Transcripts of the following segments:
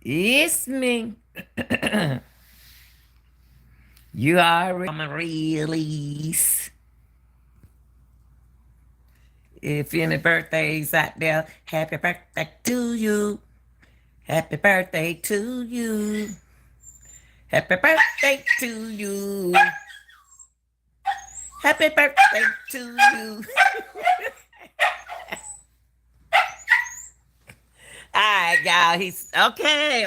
It's me. You already I'm a release. If any birthdays out there, happy birthday to you. Happy birthday to you. Happy birthday to you. Happy birthday to you. All right, y'all. He's okay.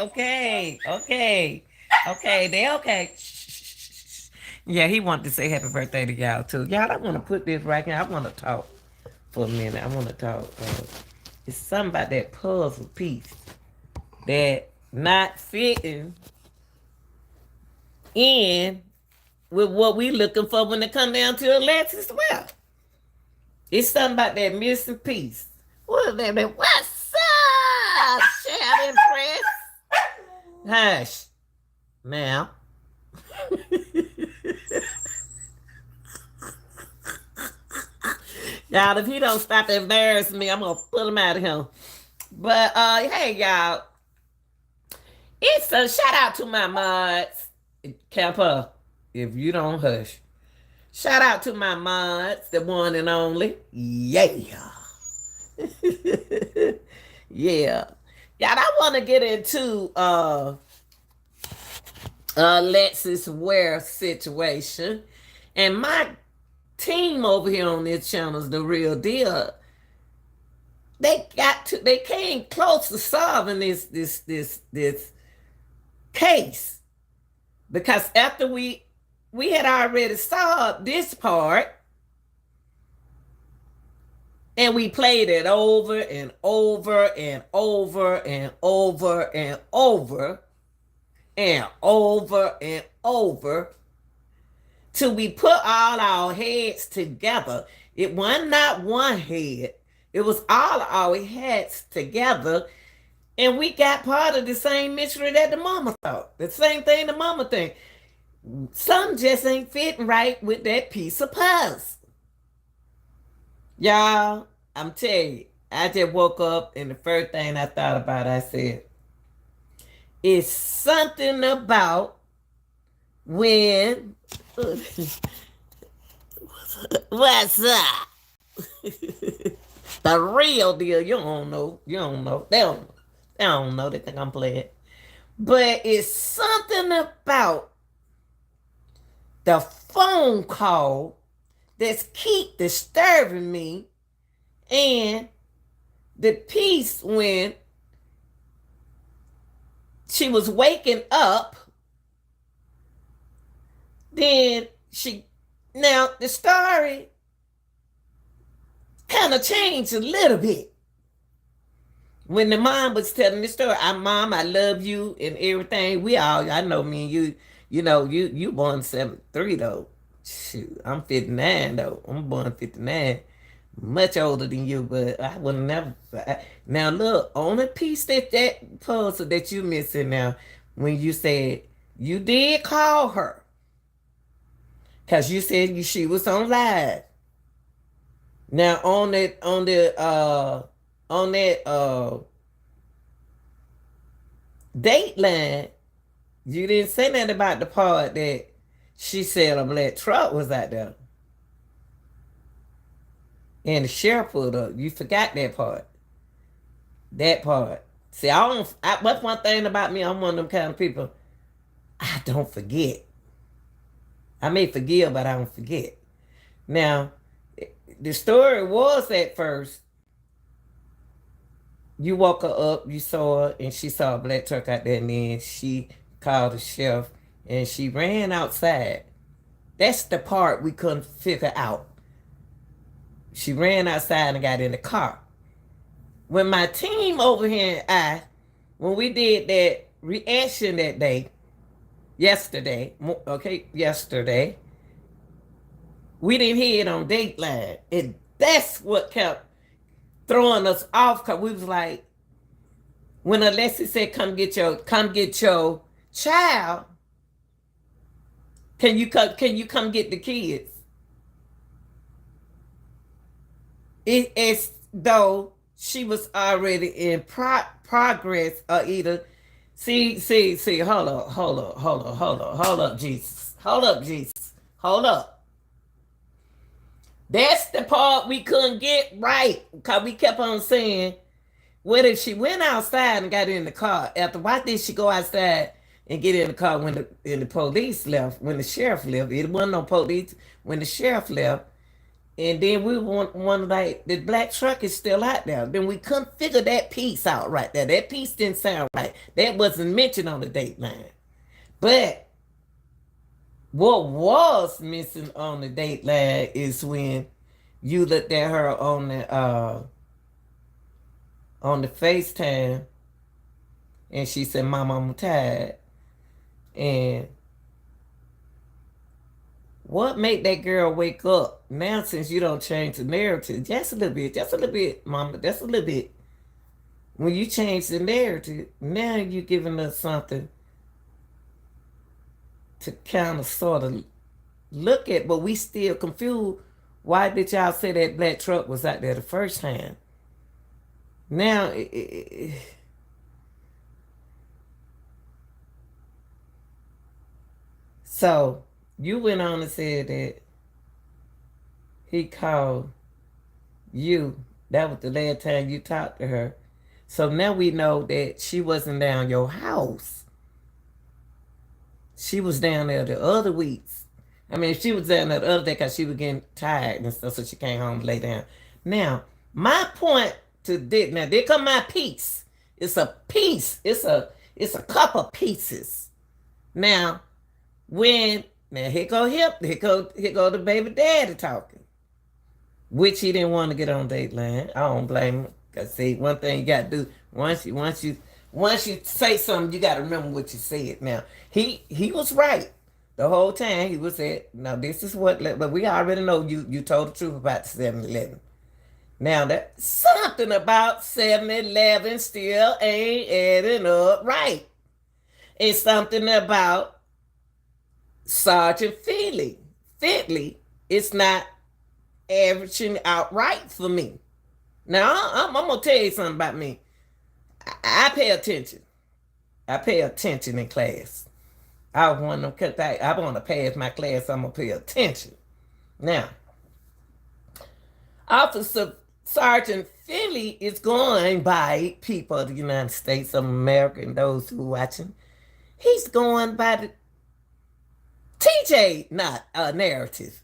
They okay. Shh. Yeah, he wanted to say happy birthday to y'all too. Y'all, I want to put this right here. I want to talk for a minute. I want to talk. It's something about that puzzle piece that not fitting in with what we looking for when it come down to Alexis. Well, it's something about that missing piece. What is that? What's up? Shout impress. Hush. Now. Y'all, if he don't stop embarrassing me, I'm gonna pull him out of here. But hey y'all, it's a shout out to my mods. Kappa, if you don't hush. Shout out to my mods, the one and only. Yeah. Yeah. Y'all, I wanna get into Alexis Ware situation. And my team over here on this channel is the real deal. They came close to solving this case. Because after we had already solved this part, and we played it over and over and over and over and over and over and over till we put all our heads together. It was not one head. It was all our heads together. And we got part of the same mystery that the mama thought. The same thing the mama think. Some just ain't fitting right with that piece of puzzle. Y'all, I'm telling you, I just woke up and the first thing I thought about, I said, it's something about when what's up? The real deal. You don't know. You don't know. They don't know. They think I'm playing. But it's something about the phone call that's keep disturbing me, and the piece when she was waking up, then she now the story kind of changed a little bit when the mom was telling the story. Mom, I love you and everything. I know me and you born 73 though. Shoot, I'm 59 though. I'm born 59. Much older than you, but I would never. Now look, only piece that puzzle that you missing now, when you said you did call her, cause you said she was on live. Now on that Dateline, you didn't say nothing about the part that she said a black truck was out there. And the sheriff pulled up. You forgot that part. That part. See, what's one thing about me? I'm one of them kind of people. I don't forget. I may forgive, but I don't forget. Now, the story was at first, you woke her up, you saw her, and she saw a black truck out there, and then she called the sheriff, and she ran outside. That's the part we couldn't figure out. She ran outside and got in the car. When my team over here and when we did that reaction that day, yesterday, we didn't hear it on Dateline. And that's what kept throwing us off, because we was like, when Alexis said, come get your child, can you come get the kids? It's though she was already in progress, or either See, hold up, Jesus. Hold up, Jesus. Hold up. That's the part we couldn't get right. Because we kept on saying, what if she went outside and got in the car? After why did she go outside and get in the car when the police left, when the sheriff left? It wasn't no police when the sheriff left. And then we one like the black truck is still out there. Then we couldn't figure that piece out right there. That piece didn't sound right. That wasn't mentioned on the Dateline. But what was missing on the Dateline is when you looked at her on the FaceTime and she said, "Mom, I'm tired." And what made that girl wake up now since you don't change the narrative? Just a little bit, Mama, just a little bit. When you change the narrative, now you're giving us something to kind of sort of look at, but we still confused. Why did y'all say that black truck was out there the first time? Now, so you went on and said that he called you. That was the last time you talked to her. So now we know that she wasn't down your house. She was down there the other weeks. I mean, she was down there the other day because she was getting tired and stuff, so she came home to lay down. Now, my point to this, now there come my piece. It's a piece. It's a couple pieces. Now, here go the baby daddy talking. Which he didn't want to get on Dateline. I don't blame him. Cause see, one thing you gotta do, once you say something, you gotta remember what you said. Now, he was right. The whole time he was saying, now this is what, but we already know you told the truth about the 7-Eleven. Now that something about 7-Eleven still ain't adding up right. It's something about Sergeant Fitley. It's not averaging out right for me. Now I'm gonna tell you something about me. I pay attention. I pay attention in class. I want to pass my class. I'm gonna pay attention. Now, Officer Sergeant Fitley is going by people of the United States of America and those who are watching. He's going by the TJ not narrative.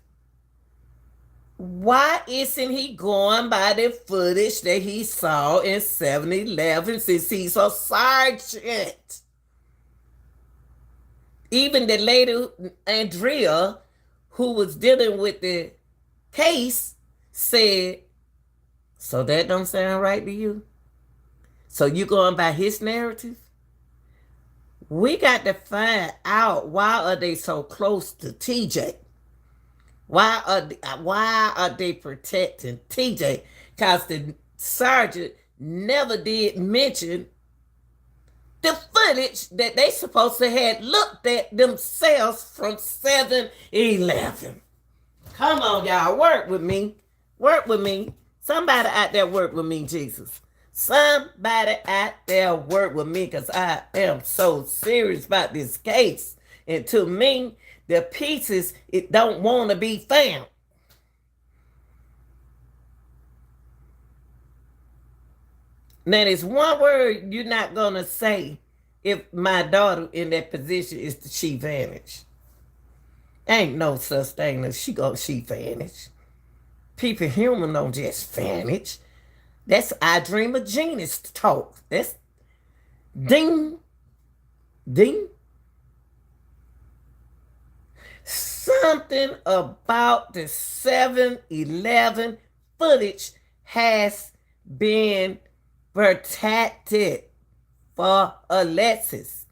Why isn't he going by the footage that he saw in 7-Eleven since he's a sergeant? Even the lady, Andrea, who was dealing with the case, said, so that don't sound right to you? So you going by his narrative? We got to find out, why are they so close to TJ? Why are they protecting TJ? Because the sergeant never did mention the footage that they supposed to have looked at themselves from 7-Eleven. Come on, y'all. Work with me. Work with me. Somebody out there work with me, Jesus. Somebody out there work with me, because I am so serious about this case. And to me, the pieces, it don't want to be found. Now, there's one word you're not going to say if my daughter in that position is the she vanish. Ain't no such thing as she vanish. People human don't just vanish. That's I dream of genius talk. That's ding, ding. Something about the 7-Eleven footage has been protected for Alexis.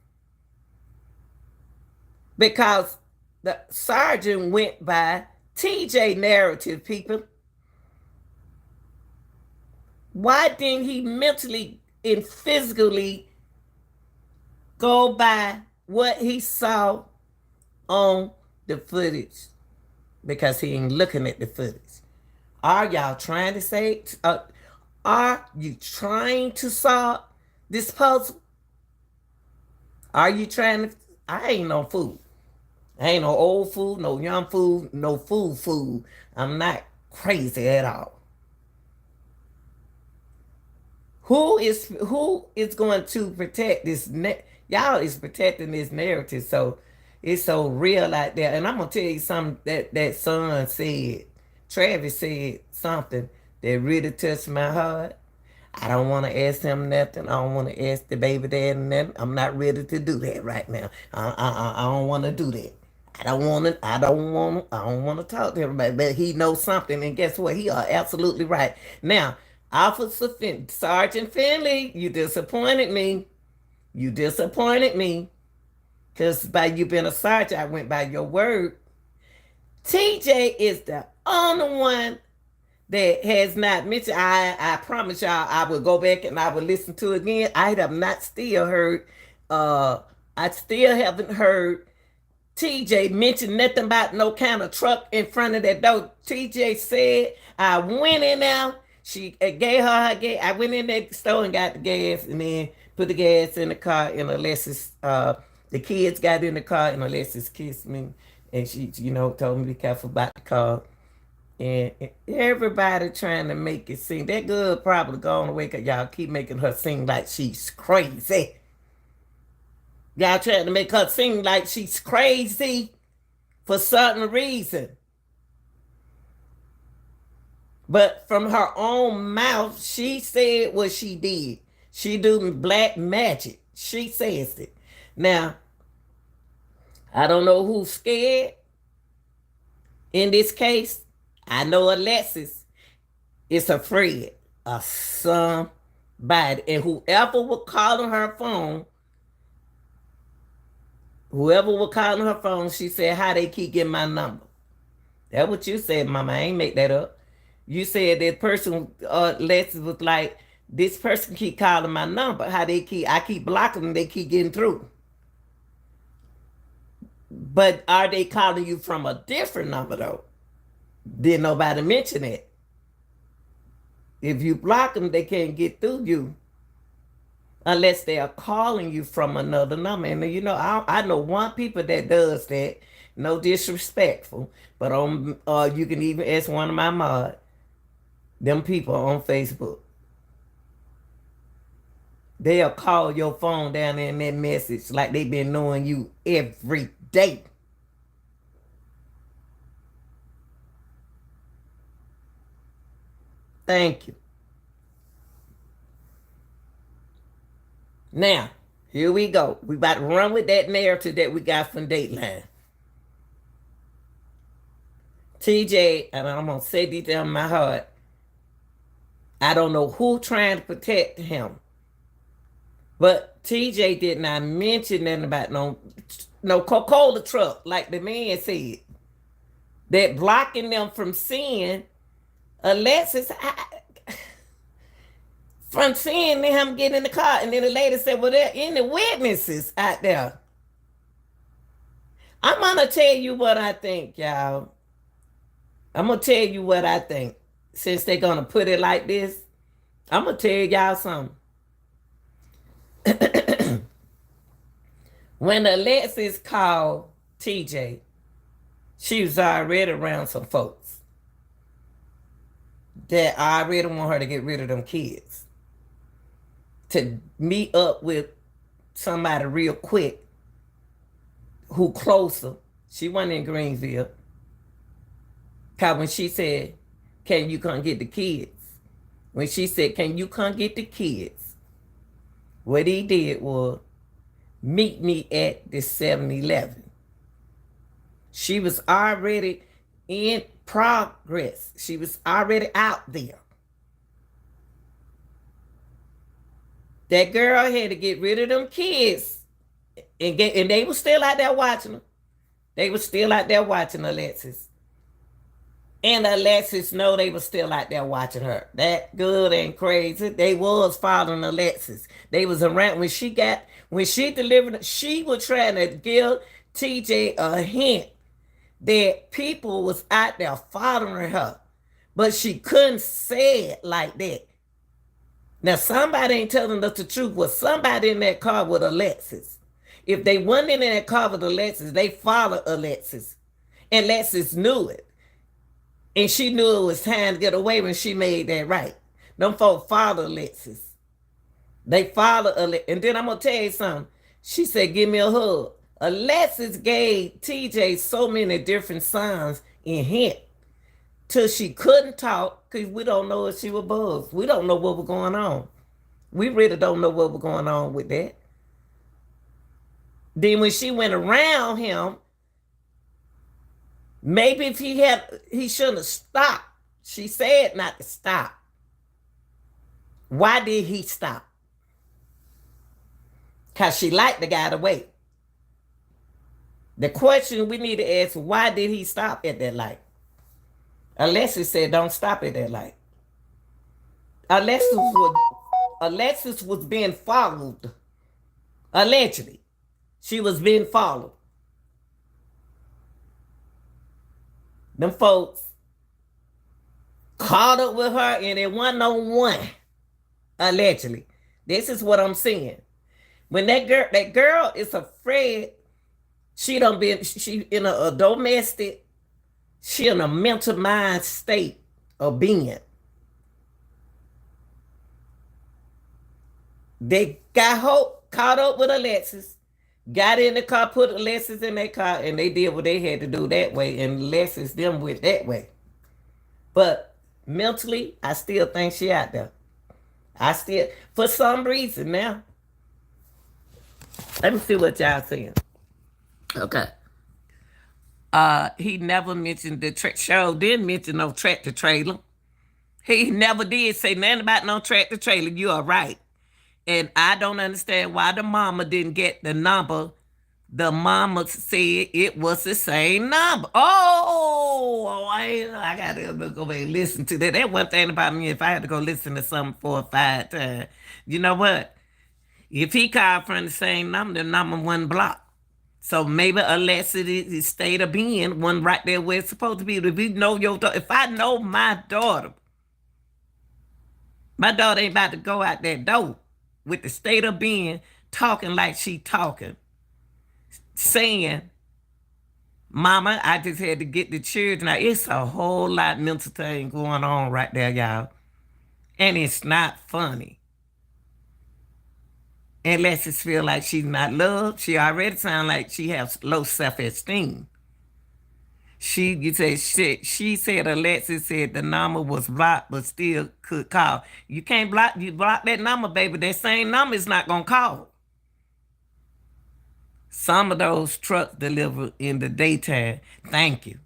Because the sergeant went by TJ narrative, people. Why didn't he mentally and physically go by what he saw on the footage? Because he ain't looking at the footage. Are y'all trying to say, are you trying to solve this puzzle? Are you trying to? I ain't no fool. I ain't no old fool, no young fool, no fool. I'm not crazy at all. Who is going to protect this? Y'all is protecting this narrative, so it's so real out there. And I'm gonna tell you something that son said. Travis said something that really touched my heart. I don't want to ask him nothing. I don't want to ask the baby dad nothing. I'm not ready to do that right now. I don't want to do that. I don't want to. I don't want. I don't want to talk to everybody. But he knows something, and guess what? He are absolutely right. Now, Sergeant Finley, you disappointed me. You disappointed me. Because by you being a sergeant, I went by your word. TJ is the only one that has not mentioned. I promise y'all I will go back and I will listen to it again. I have not still heard I still haven't heard TJ mention nothing about no kind of truck in front of that door. TJ said I went in there. She gave her gas. I went in that store and got the gas and then put the gas in the car and Alexis the kids got in the car and Alexis kissed me and she told me to be careful about the car. And everybody trying to make it seem that girl probably gone away because y'all keep making her seem like she's crazy. Y'all trying to make her seem like she's crazy for certain reason. But from her own mouth, she said what she did. She do black magic. She says it. Now, I don't know who's scared in this case. I know Alexis is afraid of somebody. And whoever was calling her phone, she said, how they keep getting my number. That's what you said, Mama. I ain't make that up. You said that person, Alexis was like, this person keep calling my number. I keep blocking them, they keep getting through. But are they calling you from a different number though? Did nobody mention it? If you block them, they can't get through you unless they are calling you from another number. And I know one people that does that. No disrespectful, but you can even ask one of my mod. Them people on Facebook. They'll call your phone down there in that message like they've been knowing you every day. Thank you. Now, here we go. We about to run with that narrative that we got from Dateline. TJ, and I'm going to say this down my heart, I don't know who trying to protect him, but TJ did not mention nothing about no Coca-Cola truck, like the man said, that blocking them from seeing Alexis, from seeing him get in the car. And then the lady said, well, there are any witnesses out there. I'm going to tell you what I think, y'all. I'm going to tell you what I think. Since they're going to put it like this, I'm going to tell y'all something. When Alexis called TJ, she was already around some folks that already want her to get rid of them kids. To meet up with somebody real quick who closer. She wasn't in Greenville. Because when she said, can you come get the kids? When she said, can you come get the kids? What he did was meet me at the 7-Eleven. She was already in progress. She was already out there. That girl had to get rid of them kids. And they were still out there watching her. They were still out there watching Alexis. And Alexis know they were still out there watching her. That good and crazy. They was following Alexis. They was around when she delivered, she was trying to give TJ a hint that people was out there following her. But she couldn't say it like that. Now somebody ain't telling us the truth. Was somebody in that car with Alexis? If they went in there and covered Alexis, they followed Alexis. And Alexis knew it. And she knew it was time to get away when she made that right. Them folk followed Alexis. They followed Alexis. And then I'm going to tell you something. She said, give me a hug. Alexis gave TJ so many different signs and hints till she couldn't talk because we don't know if she was buzzed. We don't know what was going on. We really don't know what was going on with that. Then when she went around him, maybe if he shouldn't have stopped. She said not to stop. Why did he stop? Because she liked the guy to wait. The question we need to ask, why did he stop at that light? Alexis said, don't stop at that light. Alexis was being followed. Allegedly. She was being followed. Them folks caught up with her and it wasn't no one. Allegedly. This is what I'm saying. When that girl is afraid, she in a domestic, she in a mental mind state of being. They caught up with Alexis, got in the car, put Alexis in their car, and they did what they had to do that way, and Alexis them went that way. But mentally, I still think she out there. For some reason now. Let me see what y'all saying. Okay. He never mentioned the show. Didn't mention no tractor trailer. He never did say nothing about no tractor trailer. You are right. And I don't understand why the mama didn't get the number. The mama said it was the same number. I got to go back and listen to that. That one thing about me, if I had to go listen to something 4 or 5 times, you know what? If he called from the same number, the number wasn't blocked. So maybe Alexis, the state of being, one right there where it's supposed to be. If you know your daughter, if I know my daughter ain't about to go out that door with the state of being, talking like she talking, saying, Mama, I just had to get the children out. It's a whole lot mental thing going on right there, y'all. And it's not funny. And Alexis feel like she's not loved. She already sound like she has low self-esteem. She said Alexis said the number was blocked but still could call. You can't block that number, baby. That same number is not gonna call. Some of those trucks deliver in the daytime. Thank you.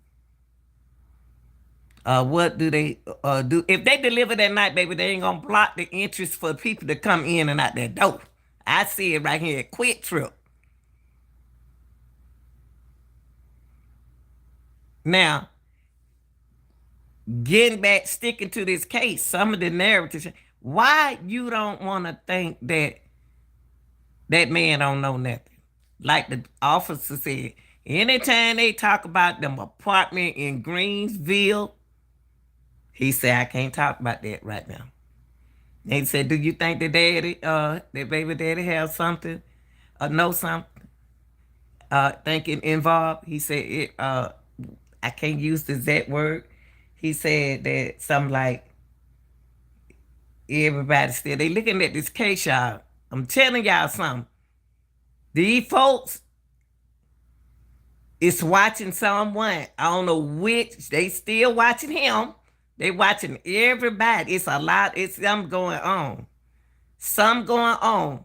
What do they do? If they deliver that night, baby, they ain't gonna block the entrance for people to come in and out that door. I see it right here, Quick Trip. Now, getting back, sticking to this case, some of the narratives, why you don't want to think that that man don't know nothing? Like the officer said, anytime they talk about them apartment in Greensville, he said, I can't talk about that right now. They said, do you think that baby daddy have something, know something, thinking involved? He said, I can't use the exact word. He said that something like, everybody still, they looking at this case, y'all. I'm telling y'all something. These folks is watching someone. I don't know which, they still watching him. They watching everybody. It's a lot. It's something going on. Something going on.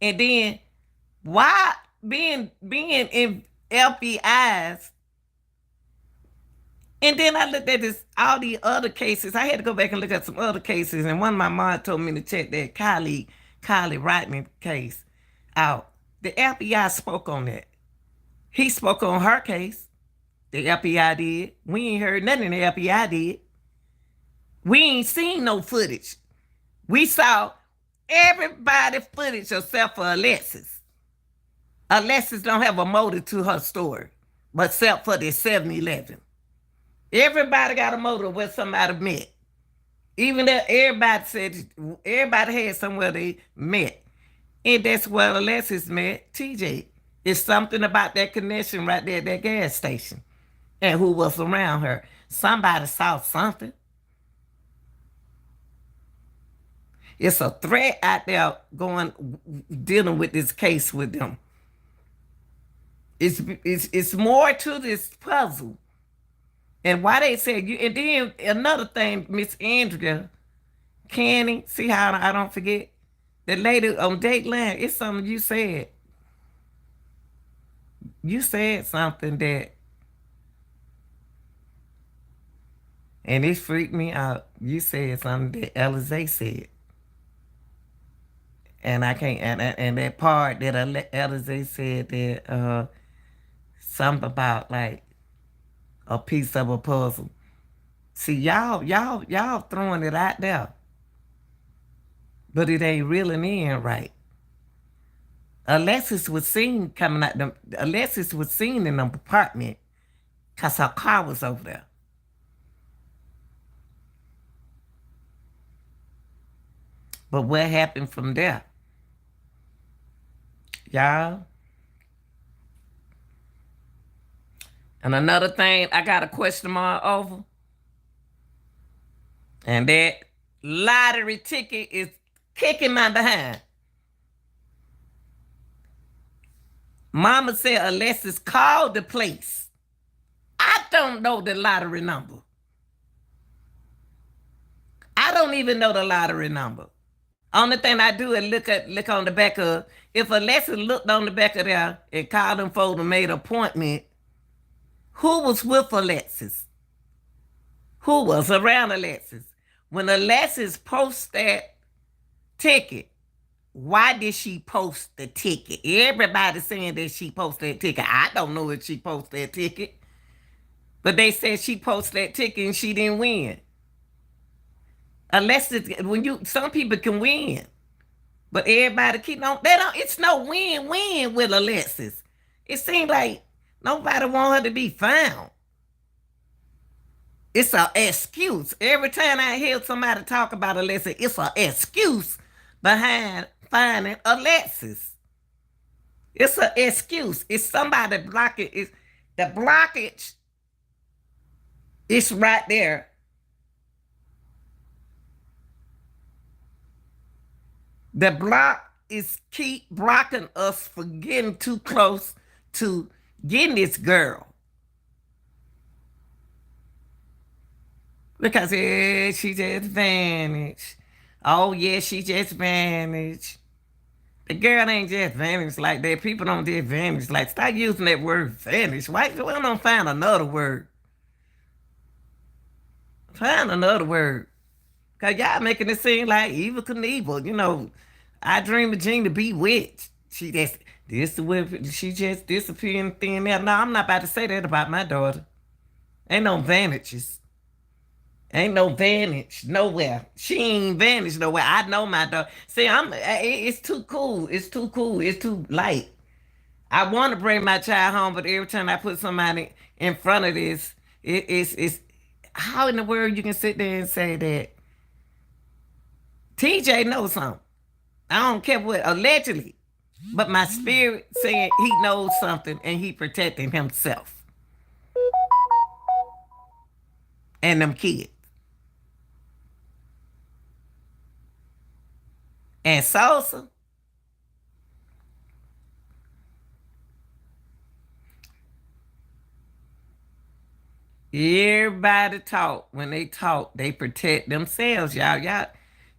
And then why being in FBI's, and then I looked at all the other cases. I had to go back and look at some other cases. And one of my mom told me to check that Kylie Reitman case out. The FBI spoke on that. He spoke on her case. The FBI did. We ain't heard nothing the FBI did. We ain't seen no footage. We saw everybody footage except for Alexis. Alexis don't have a motive to her story, but except for the 7-Eleven. Everybody got a motive where somebody met. Even though everybody said, everybody had somewhere they met. And that's where Alexis met TJ. It's something about that connection right there at that gas station and who was around her. Somebody saw something. It's a threat out there going dealing with this case with them. It's more to this puzzle. And why they said you and then another thing, Miss Andrea, Candy, see how I don't forget? The lady on Dateline, it's something you said. You said something that and it freaked me out. You said something that Alize said. And I can't and that part that Alize said that something about like a piece of a puzzle. See, y'all throwing it out there, but it ain't reeling in right. Alexis was seen coming out the. Alexis was seen in the apartment because her car was over there. But what happened from there, y'all? And another thing, I got a question mark over, and that lottery ticket is kicking my behind. Mama said Alexis called the place. I don't know the lottery number. I don't even know the lottery number. Only thing I do is look on the back of. If Alexis looked on the back of there and called them folks and made an appointment, who was with Alexis? Who was around Alexis? When Alexis posts that ticket, why did she post the ticket? Everybody saying that she posted that ticket. I don't know if she posted that ticket. But they said she posted that ticket and she didn't win. Alexis, some people can win. But everybody it's no win-win with Alexis. It seems like nobody want her to be found. It's an excuse. Every time I hear somebody talk about Alexis, it's an excuse behind finding Alexis. It's an excuse. It's somebody blocking. It's the blockage. It's right there. The block is keep blocking us for getting too close to getting this girl. Because she just vanished. Oh yeah, she just vanished. The girl ain't just vanished like that. People don't just vanish. Like, stop using that word vanish. Why don't find another word? Find another word. Cause y'all making it seem like Evil Knievel. I dream of Jean to be witch. She just disappearing thin there. No, I'm not about to say that about my daughter. Ain't no vanishes. Ain't no vanish nowhere. She ain't vanished nowhere. I know my daughter. See, it's too cool. It's too cool. It's too light. I want to bring my child home, but every time I put somebody in front of this, it's how in the world you can sit there and say that TJ knows something. I don't care what allegedly, but my spirit saying he knows something and he protecting himself and them kids. And Sosa, everybody talk. When they talk, they protect themselves, y'all.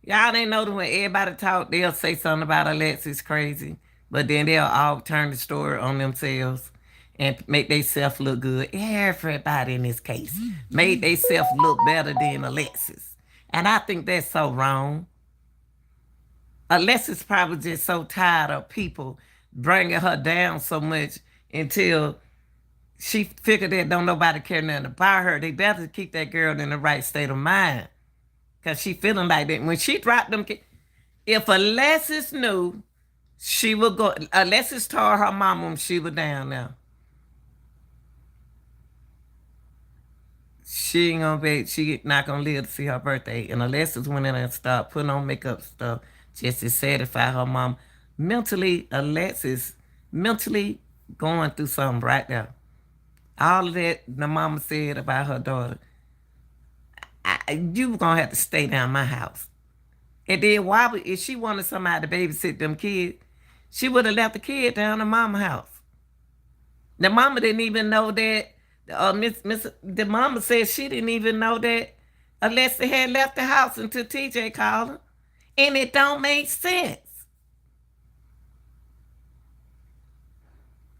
Y'all ain't know that when everybody talk, they'll say something about Alexis crazy, but then they'll all turn the story on themselves and make themselves look good. Everybody in this case made themselves look better than Alexis. And I think that's so wrong. Alexis probably just so tired of people bringing her down so much until she figured that don't nobody care nothing about her. They better keep that girl in the right state of mind. Because she feeling like that. When she dropped them, if Alexis knew she would go, Alexis told her mama when she was down there. She ain't gonna be, she not gonna live to see her birthday. And Alexis went in and started putting on makeup stuff just to satisfy her mom. Mentally, Alexis, mentally, going through something right now. All of that the mama said about her daughter, you gonna have to stay down my house. And then why would if she wanted somebody to babysit them kids, she would have left the kid down at mama house. The mama didn't even know that. The mama said she didn't even know that Alexis had left the house until TJ called her, and it don't make sense.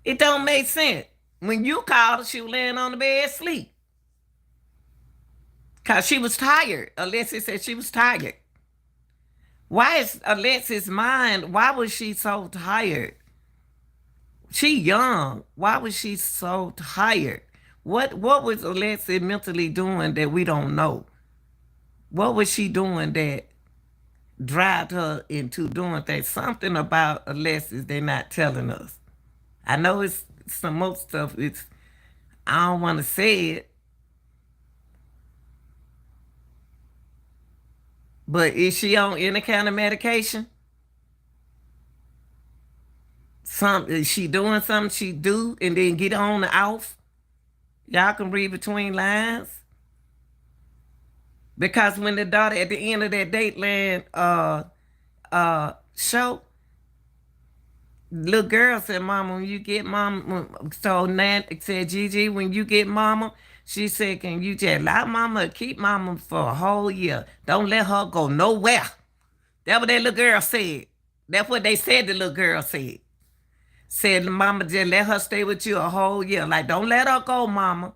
It don't make sense. When you called her, she was laying on the bed asleep because she was tired. Alexis said she was tired. Why is Alexis' mind? Why was she so tired? She young. Why was she so tired? What was Alexis mentally doing that we don't know? What was she doing that drive her into doing things? Something about Alexis they're not telling us. I know it's some more stuff. It's I don't want to say it, but is she on any kind of medication? Some is she doing something she do and then get on and off? Y'all can read between lines. Because when the daughter at the end of that Dateline show, little girl said, "Mama, when you get mama," so Nan said, "Gigi, when you get mama," she said, "Can you just allow mama keep mama for a whole year? Don't let her go nowhere." That's what that little girl said. That's what they said. The little girl said. Said, "Mama, just let her stay with you a whole year. Like, don't let her go, mama.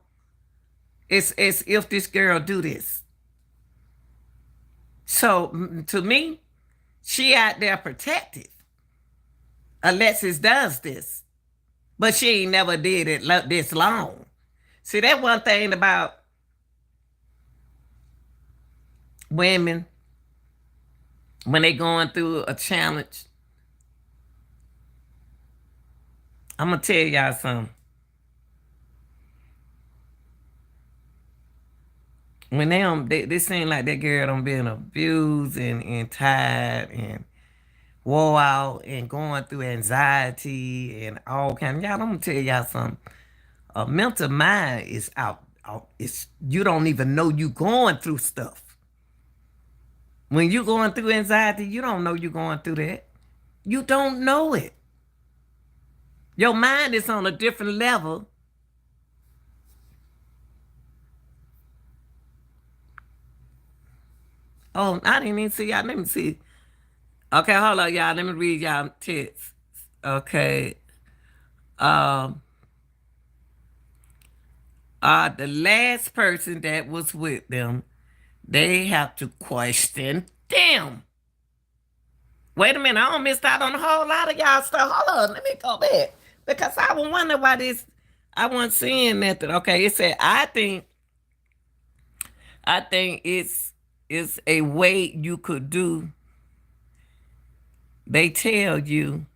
It's as if this girl do this." So to me, she out there protected. Alexis does this, but she ain't never did it this long. See, that one thing about women when they going through a challenge. I'm gonna tell y'all something. When they seem like that girl done been abused and tired and wore out and going through anxiety and all kind. Y'all, I'm gonna tell y'all something. A mental mind is out. It's you don't even know you going through stuff. When you going through anxiety, you don't know you going through that. You don't know it. Your mind is on a different level. Oh, I didn't even see y'all. Let me see. Okay, hold on, y'all. Let me read y'all text. Okay. Um, the last person that was with them, they have to question them. Wait a minute, I don't missed out on a whole lot of y'all stuff. Hold on, let me go back. Because I was wondering why this I wasn't seeing nothing. Okay, it said I think it's a way you could do. They tell you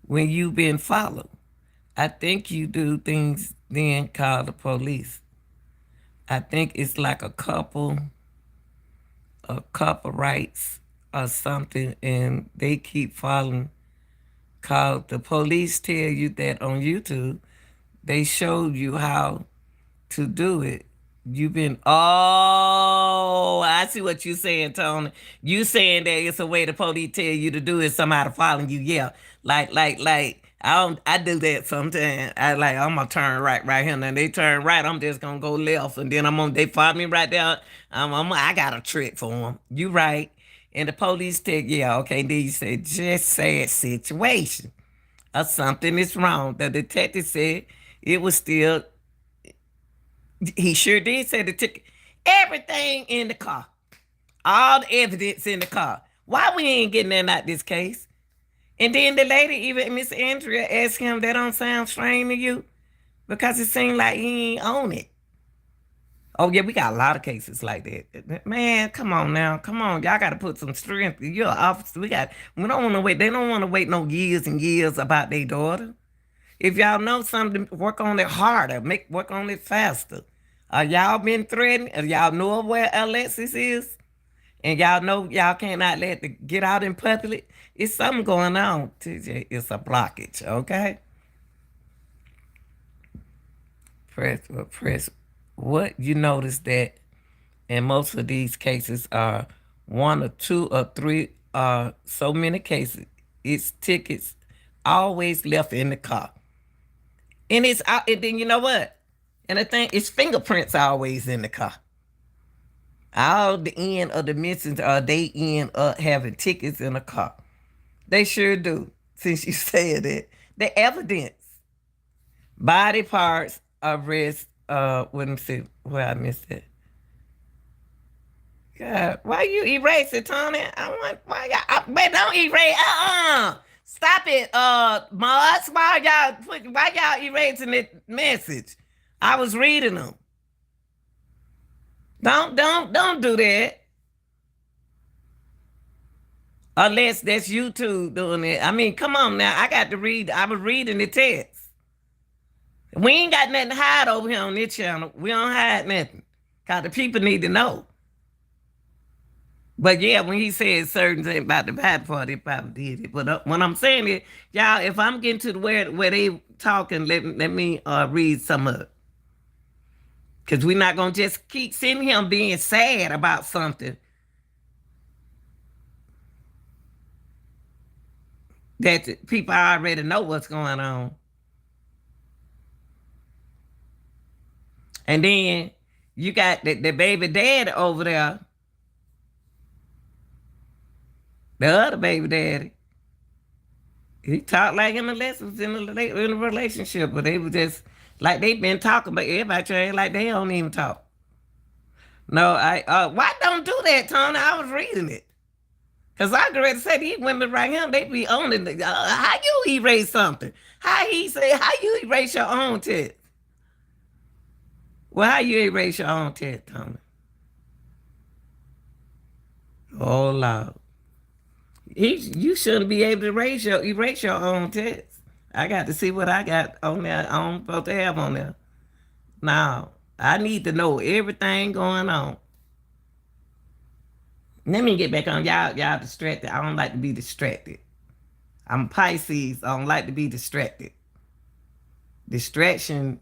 when you've been followed. I think you do things then call the police. I think it's like a couple rights or something, and they keep following. Called the police tell you that on YouTube. They showed you how to do it. You've been I see what you saying, Tony. You saying that it's a way the police tell you to do it, somebody following you, yeah. Like I do that sometimes. I'm gonna turn right here. And they turn right, I'm just gonna go left. And then they follow me right there. I got a trick for them. You right. And the police tell yeah, okay, then you say just sad situation. Or something is wrong. The detective said it was still he sure did say the ticket. Everything in the car. All the evidence in the car. Why we ain't getting that out this case? And then the lady, even Miss Andrea, asked him, that don't sound strange to you? Because it seemed like he ain't on it. Oh, yeah, we got a lot of cases like that. Man, come on now. Come on. Y'all got to put some strength. You're an officer. We don't want to wait. They don't want to wait no years and years about their daughter. If y'all know something, work on it harder. Work on it faster. Y'all been threatened? Y'all know where Alexis is? And y'all know y'all cannot let it get out in public? It's something going on, TJ. It's a blockage, okay? Press. What you notice that in most of these cases are one or two or three so many cases, it's tickets always left in the car. And it's out, and then you know what? And the thing is fingerprints always in the car. All the end of the missions they end up having tickets in the car. They sure do. Since you said it, the evidence, body parts, arrest. Let me see where I missed it. God, why you erase it, Tony? I want why y'all. But don't erase. Stop it, Mods. Why y'all erasing the message? I was reading them. Don't do that. Unless that's YouTube doing it. I mean, come on now. I got to read. I was reading the text. We ain't got nothing to hide over here on this channel. We don't hide nothing. Cause the people need to know. But yeah, when he said certain things about the bad part, he probably did it. But when I'm saying it, y'all, if I'm getting to the where they talking, let me read some of it. Because we're not going to just keep seeing him being sad about something that people already know what's going on. And then you got the baby daddy over there, the other baby daddy. He talked like in the lessons in a relationship, but they was just like they've been talking, but everybody trying like they don't even talk. No, why don't do that, Tony? I was reading it. Cause I already said these women right here, they be on it. How you erase something? How you erase your own text? Well, how you erase your own text, Tony? Oh Lord. You shouldn't be able to erase your own text. I got to see what I got on there. I'm supposed to have on there. Now, I need to know everything going on. Let me get back on y'all distracted. I don't like to be distracted. I'm Pisces. I don't like to be distracted. Distraction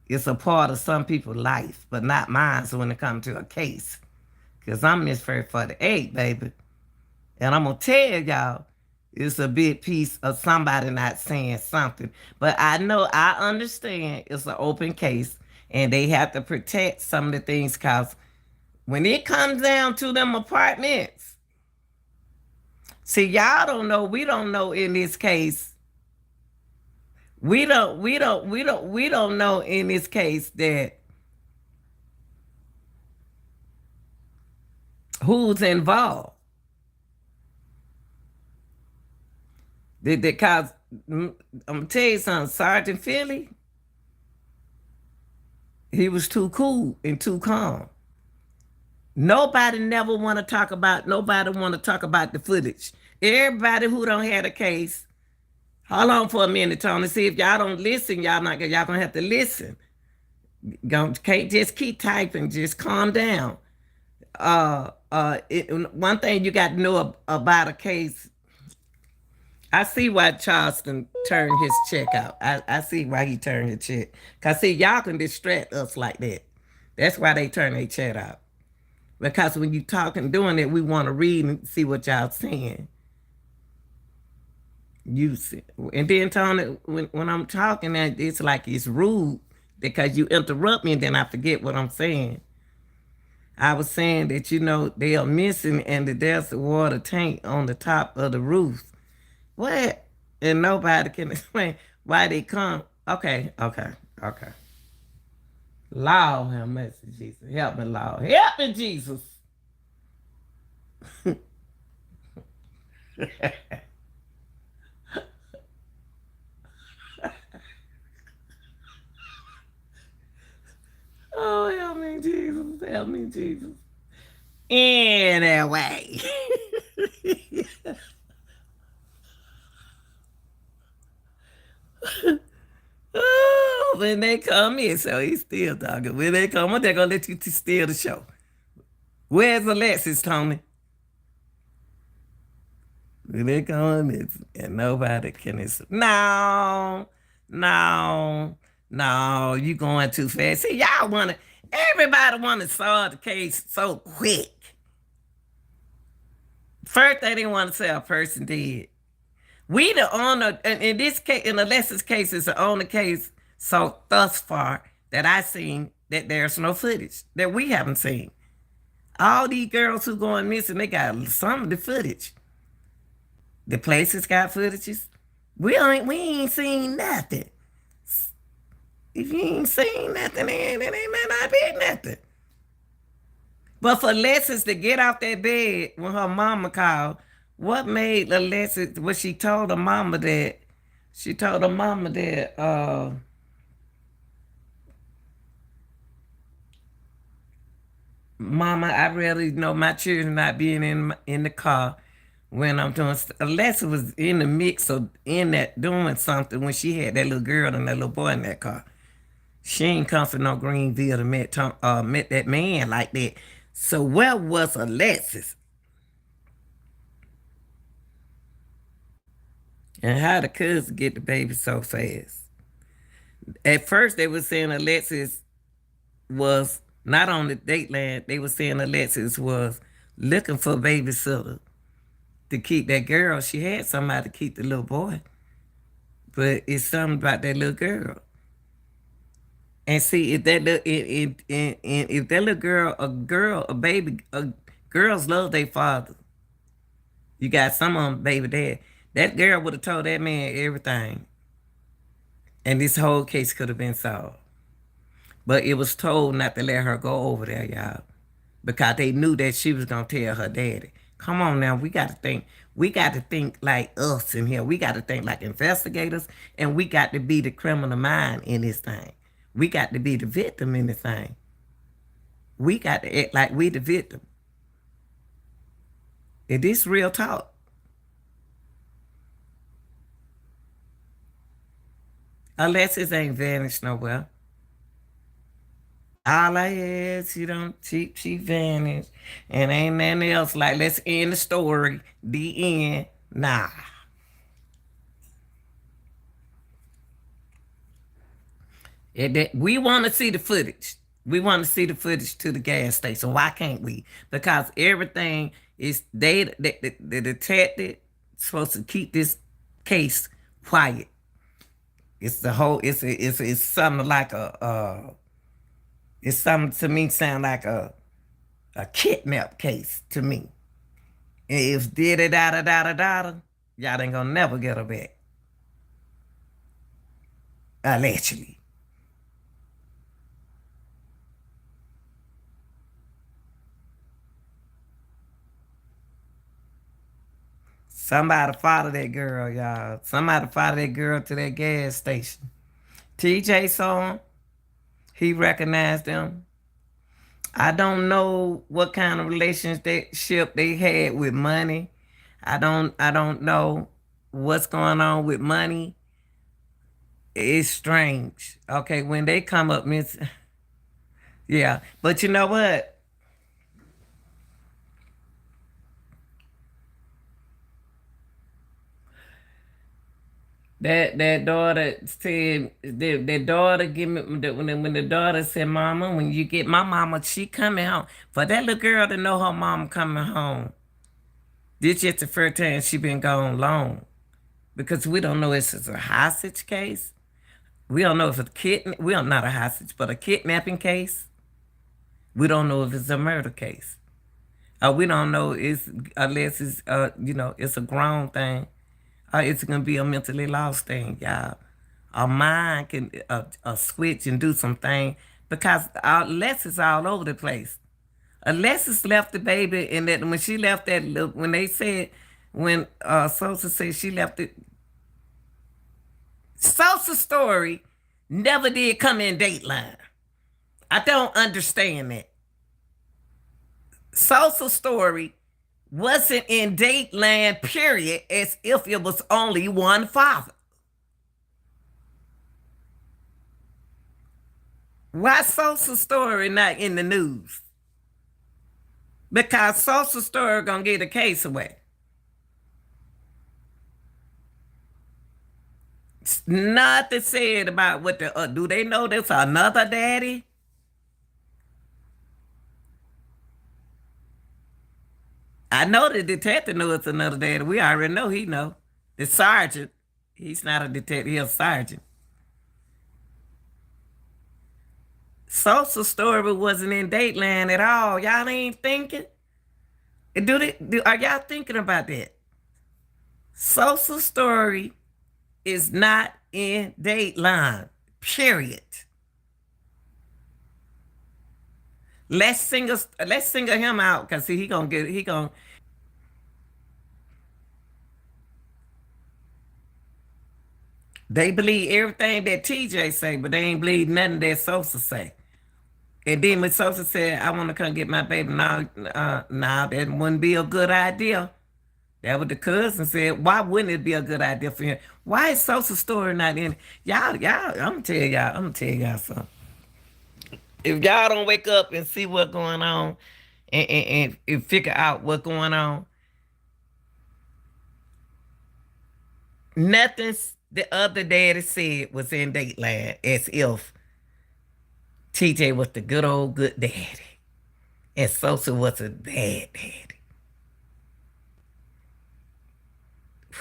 is a part of some people's life, but not mine. So when it comes to a case, because I'm Miss Fairy for the 8, baby. And I'm going to tell y'all, it's a big piece of somebody not saying something. But I know, I understand it's an open case and they have to protect some of the things because when it comes down to them apartments, see, y'all don't know, we don't know in this case. We don't know in this case that who's involved. Because I'm gonna tell you something, Sergeant Philly, he was too cool and too calm. Nobody want to talk about the footage. Everybody who don't have a case, hold on for a minute, Tony. See if y'all don't listen, y'all gonna have to listen. Can't just keep typing, just calm down. One thing you got to know about a case. I see why Charleston turned his check out. I see why he turned his check. Because, see, y'all can distract us like that. That's why they turn their check out. Because when you talk and doing it, we want to read and see what y'all saying. You see. And then, Tony, when I'm talking, it's like it's rude because you interrupt me and then I forget what I'm saying. I was saying that, they are missing and that there's a water tank on the top of the roof. What? And nobody can explain why they come. Okay. Lord have mercy, Jesus. Help me, Lord. Help me, Jesus. Oh, help me, Jesus. Help me, Jesus. Anyway. Oh, when they come in, so he's still talking. When they come, they're gonna let you steal the show. Where's Alexis, Tony? When they come, and nobody can. No, No, you going too fast. See, y'all wanna everybody wanna solve the case so quick. First they didn't want to say a person did. We the owner in this case, in Alexis case, is the only case so thus far that I seen that there's no footage that we haven't seen. All these girls who going missing, they got some of the footage. The places got footages. We ain't seen nothing. If you ain't seen nothing, then it ain't might not be nothing. But for Alexis to get off that bed when her mama called, what made Alexis? What she told her mama that Mama, I really know my children not being in the car when I'm doing. Alexis was in the mix of in that doing something when she had that little girl and that little boy in that car. She ain't come from no Greenville to met that man like that. So where was Alexis? And how the cousin get the baby so fast? At first they were saying Alexis was not on the Dateline. They were saying Alexis was looking for a babysitter to keep that girl. She had somebody to keep the little boy. But it's something about that little girl. And see, if that little, if that little girl, a baby, girls love their father. You got some of them, baby dad. That girl would have told that man everything, and this whole case could have been solved. But it was told not to let her go over there, y'all, because they knew that she was gonna tell her daddy. Come on now, we got to think. We got to think like us in here. We got to think like investigators, and we got to be the criminal mind in this thing. We got to be the victim in this thing. We got to act like we the victim. And this real talk. Alexis ain't vanished nowhere. All I had, she vanished. And ain't nothing else like, let's end the story. The end. Nah. We want to see the footage. We want to see the footage to the gas station. Why can't we? Because everything is, the detective supposed to keep this case quiet. It's the whole, it's something like it's something to me sound like a kidnap case to me. If did it da da da da da, y'all ain't gonna never get her back. Allegedly. Somebody follow that girl, y'all. Somebody follow that girl to that gas station. TJ saw him. He recognized them. I don't know what kind of relationship they had with money. I don't know what's going on with money. It's strange. Okay, when they come up miss, yeah. But you know what? That daughter said that daughter give me when the daughter said, "Mama, when you get my mama, she coming home." For that little girl to know her mom coming home, this just the first time she been gone long, because we don't know if it's a hostage case. We don't know if it's we don't not a hostage, but a kidnapping case. We don't know if it's a murder case. We don't know it's unless it's it's a grown thing. It's gonna be a mentally lost thing, y'all. Our mind can switch and do something because our Alexis all over the place. Alexis left the baby, and that when she left that when they said when Sosa said she left it, Sosa's story never did come in Dateline. I don't understand that. Sosa's story wasn't in Dateline, period, as if it was only one father. Why Sosa's story not in the news? Because Sosa's story gonna get the case away. Nothing said about what the do they know there's another daddy? I know the detective knows it's another daddy. We already know he know. The sergeant, he's not a detective, he's a sergeant. Social story wasn't in Dateline at all. Y'all ain't thinking? Are y'all thinking about that? Social story is not in Dateline. Period. Let's single him out because he gonna get he gonna they believe everything that TJ say, but they ain't believe nothing that Sosa say. And then when Sosa said, I want to come get my baby, now that wouldn't be a good idea. That what the cousin said. Why wouldn't it be a good idea for him? Why is Sosa's story not in? I'm gonna tell y'all something. If y'all don't wake up and see what's going on and figure out what's going on, nothing the other daddy said was in Dateline as if TJ was the good old good daddy and Sosa was a bad daddy.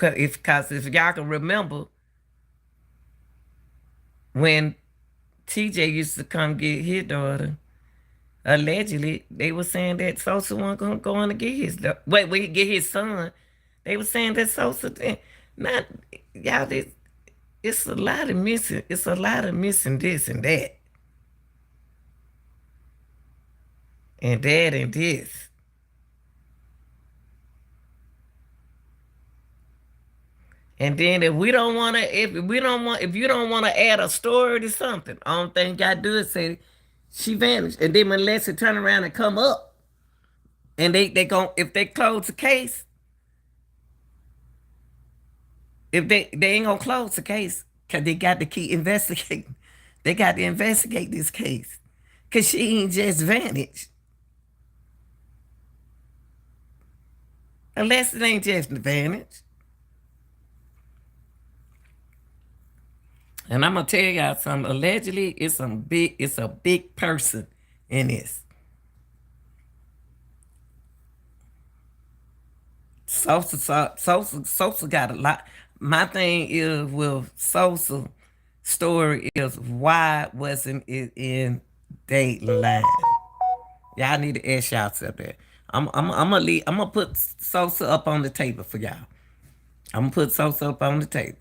Well, if y'all can remember when TJ used to come get his daughter, allegedly they were saying that Sosa wasn't gonna go on to get his wait when he get his son. They were saying that Sosa not y'all. It's a lot of missing. It's a lot of missing this and that and that and this. And then if you don't want to add a story to something, only thing you gotta do is say she vanished. And then when Leslie turn around and come up, and they gon' if they close the case, if they ain't gonna close the case, cause they got to keep investigating. They got to investigate this case, cause she ain't just vanished. Unless it ain't just vanished. And I'm gonna tell y'all something. Allegedly, it's a big person in this. Sosa got a lot. My thing is with Sosa story is why wasn't it in Dateline? Y'all need to ask yourself that. I'm gonna put Sosa up on the table for y'all. I'm gonna put Sosa up on the table.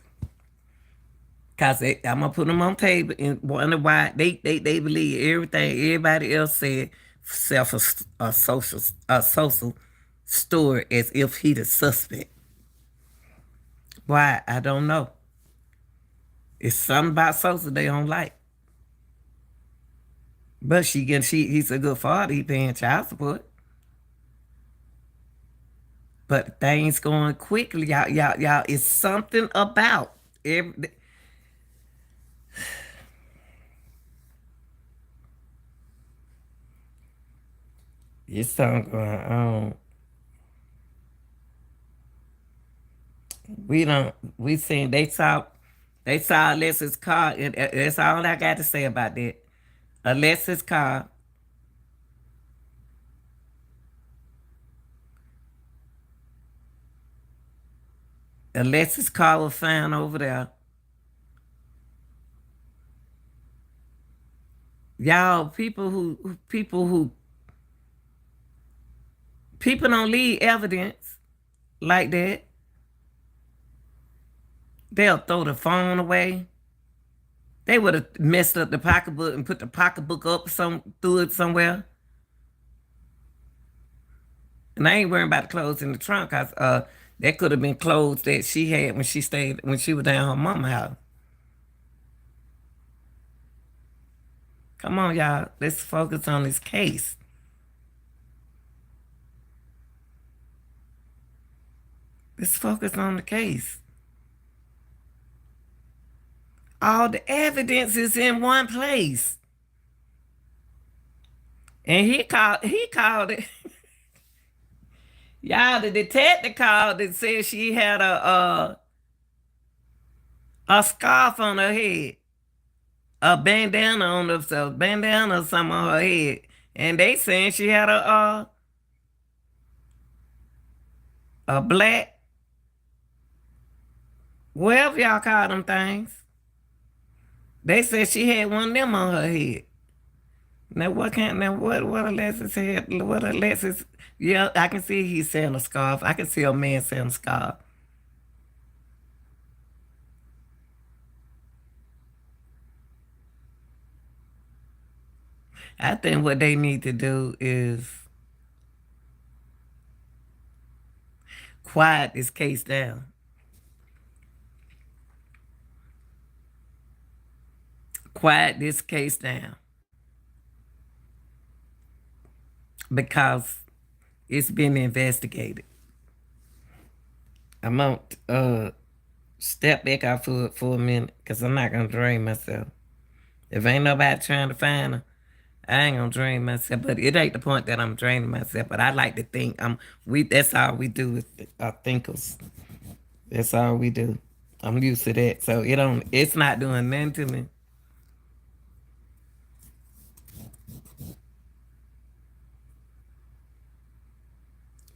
Cause I'm gonna put them on table and wonder why they believe everything everybody else said self a social story as if he the suspect. Why I don't know. It's something about Sosa they don't like. But he's a good father. He paying child support. But things going quickly, y'all. It's something about every. It's something going on. We don't. We seen they saw Alexis' car, and that's all I got to say about that. Alexis' car. Alexis' car was found over there. Y'all, people don't leave evidence like that. They'll throw the phone away. They would have messed up the pocketbook and put the pocketbook up through it somewhere. And I ain't worrying about the clothes in the trunk, cause that could have been clothes that she had when she was down her mama house. Come on, y'all. Let's focus on this case. Let's focus on the case. All the evidence is in one place. And he called it. Y'all, the detective called and said she had a scarf on her head, a bandana on her, so bandana or something on her head, and they saying she had a black, whatever y'all call them things. They said she had one of them on her head. Now what Alexis had? What Alexis? Yeah, I can see he's selling a scarf. I can see a man selling a scarf. I think what they need to do is quiet this case down. Quiet this case down because it's been investigated. I'm gonna step back out for a minute because I'm not gonna drain myself. If ain't nobody trying to find her, I ain't gonna drain myself. But it ain't the point that I'm draining myself. But I like to think we that's all we do is thinkers. That's all we do. I'm used to that. So it's not doing nothing to me.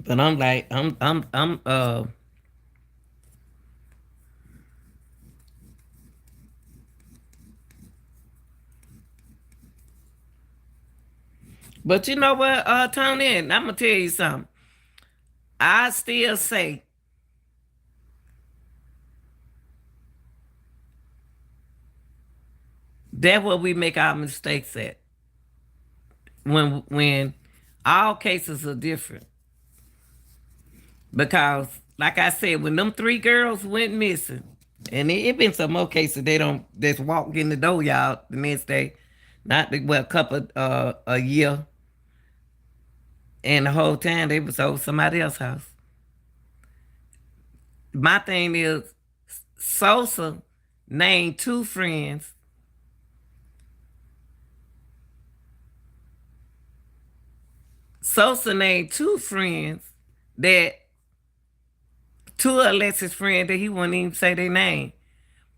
But I'm like, but you know what, Tony, I'm gonna tell you something. I still say that's where we make our mistakes at. When all cases are different. Because, like I said, when them three girls went missing, and it been some more cases they don't just walk in the door, y'all, the next day. Not the, well, a couple a year. And the whole time they was over somebody else's house. My thing is Sosa named two friends. Sosa named two friends that two of Alexis' friends that he wouldn't even say their name.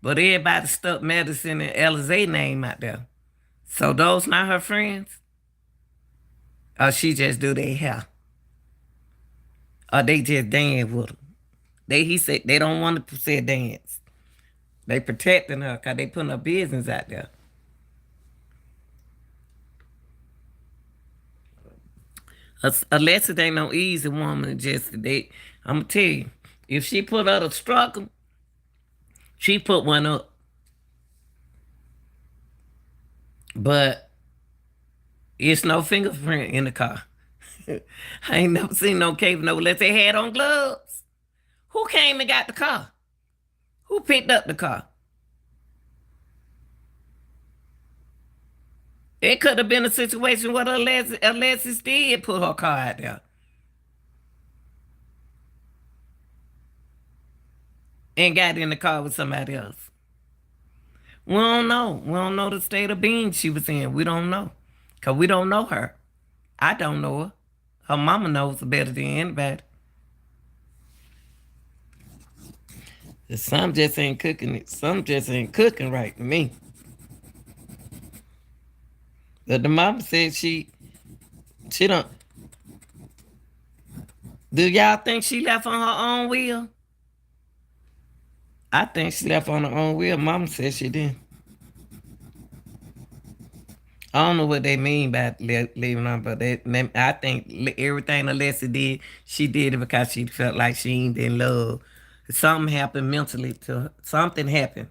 But everybody stuck Madison and Eliza name out there. So those not her friends? Or she just do their hair? Or they just dance with them? He said they don't want to say dance. They protecting her because they putting her business out there. Alexis ain't no easy woman. I'm gonna tell you, if she put out a struggle, she put one up. But it's no fingerprint in the car. I ain't never seen no case no unless they had on gloves. Who came and got the car? Who picked up the car? It could have been a situation where Alexis did put her car out there and got in the car with somebody else. We don't know. We don't know the state of being she was in. We don't know. Because we don't know her. I don't know her. Her mama knows her better than anybody. Some just ain't cooking it. Some just ain't cooking right to me. But the mama said she don't. Do y'all think she left on her own will? I think she left on her own will. Mama said she did. I don't know what they mean by leaving on, but I think everything Alessia did, she did it because she felt like she ain't in love. Something happened mentally to her. Something happened.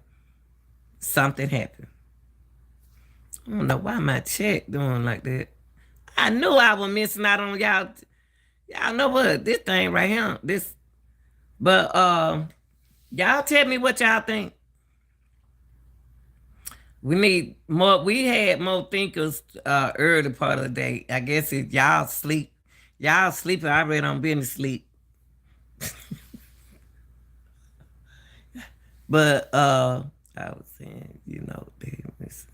Something happened. I don't know why my check doing like that. I knew I was missing out on y'all. Y'all know what? This thing right here. But y'all tell me what y'all think. We need more. We had more thinkers early part of the day. I guess if y'all sleep, y'all sleeping. I already on business sleep. But I was saying, you know, they missing.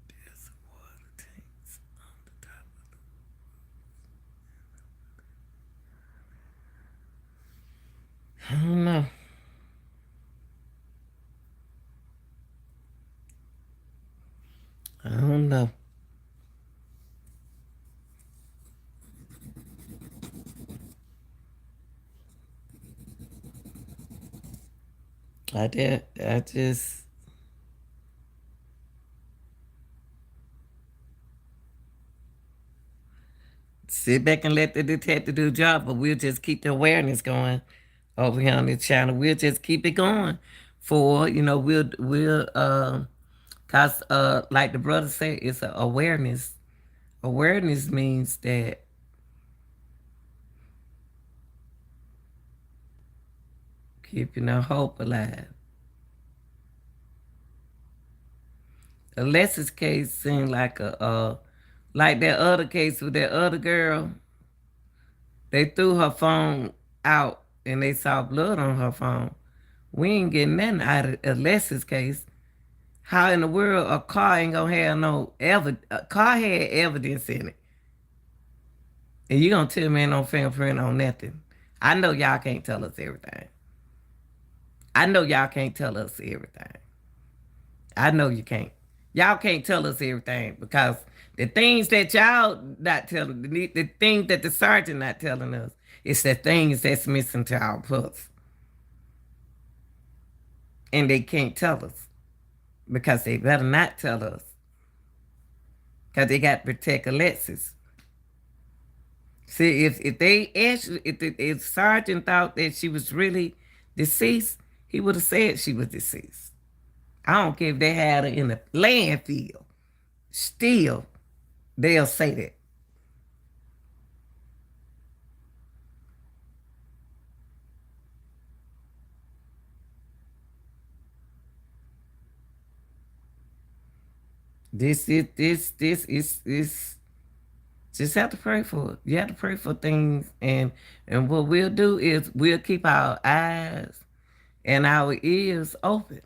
There's water tanks on the top of the. I don't know. I don't know. I just sit back and let the detective do the job, but we'll just keep the awareness going over here on this channel. We'll just keep it going for, cause like the brother said, it's a awareness. Awareness means that keeping the hope alive. Alexis case seemed like like that other case with that other girl. They threw her phone out and they saw blood on her phone. We ain't getting nothing out of Alexis case. How in the world a car ain't gonna have no evidence? A car had evidence in it, and you gonna tell me ain't no fingerprint on nothing? I know y'all can't tell us everything. I know y'all can't tell us everything. I know you can't. Y'all can't tell us everything because the things that y'all not telling, the things that the sergeant not telling us, it's the things that's missing to our puss, and they can't tell us because they better not tell us because they got to protect Alexis. See, if they actually, if sergeant thought that she was really deceased, he would have said she was deceased. I don't care if they had her in the landfill. Still, they'll say that. This is just have to pray for it. You have to pray for things, and what we'll do is we'll keep our eyes and our ears open.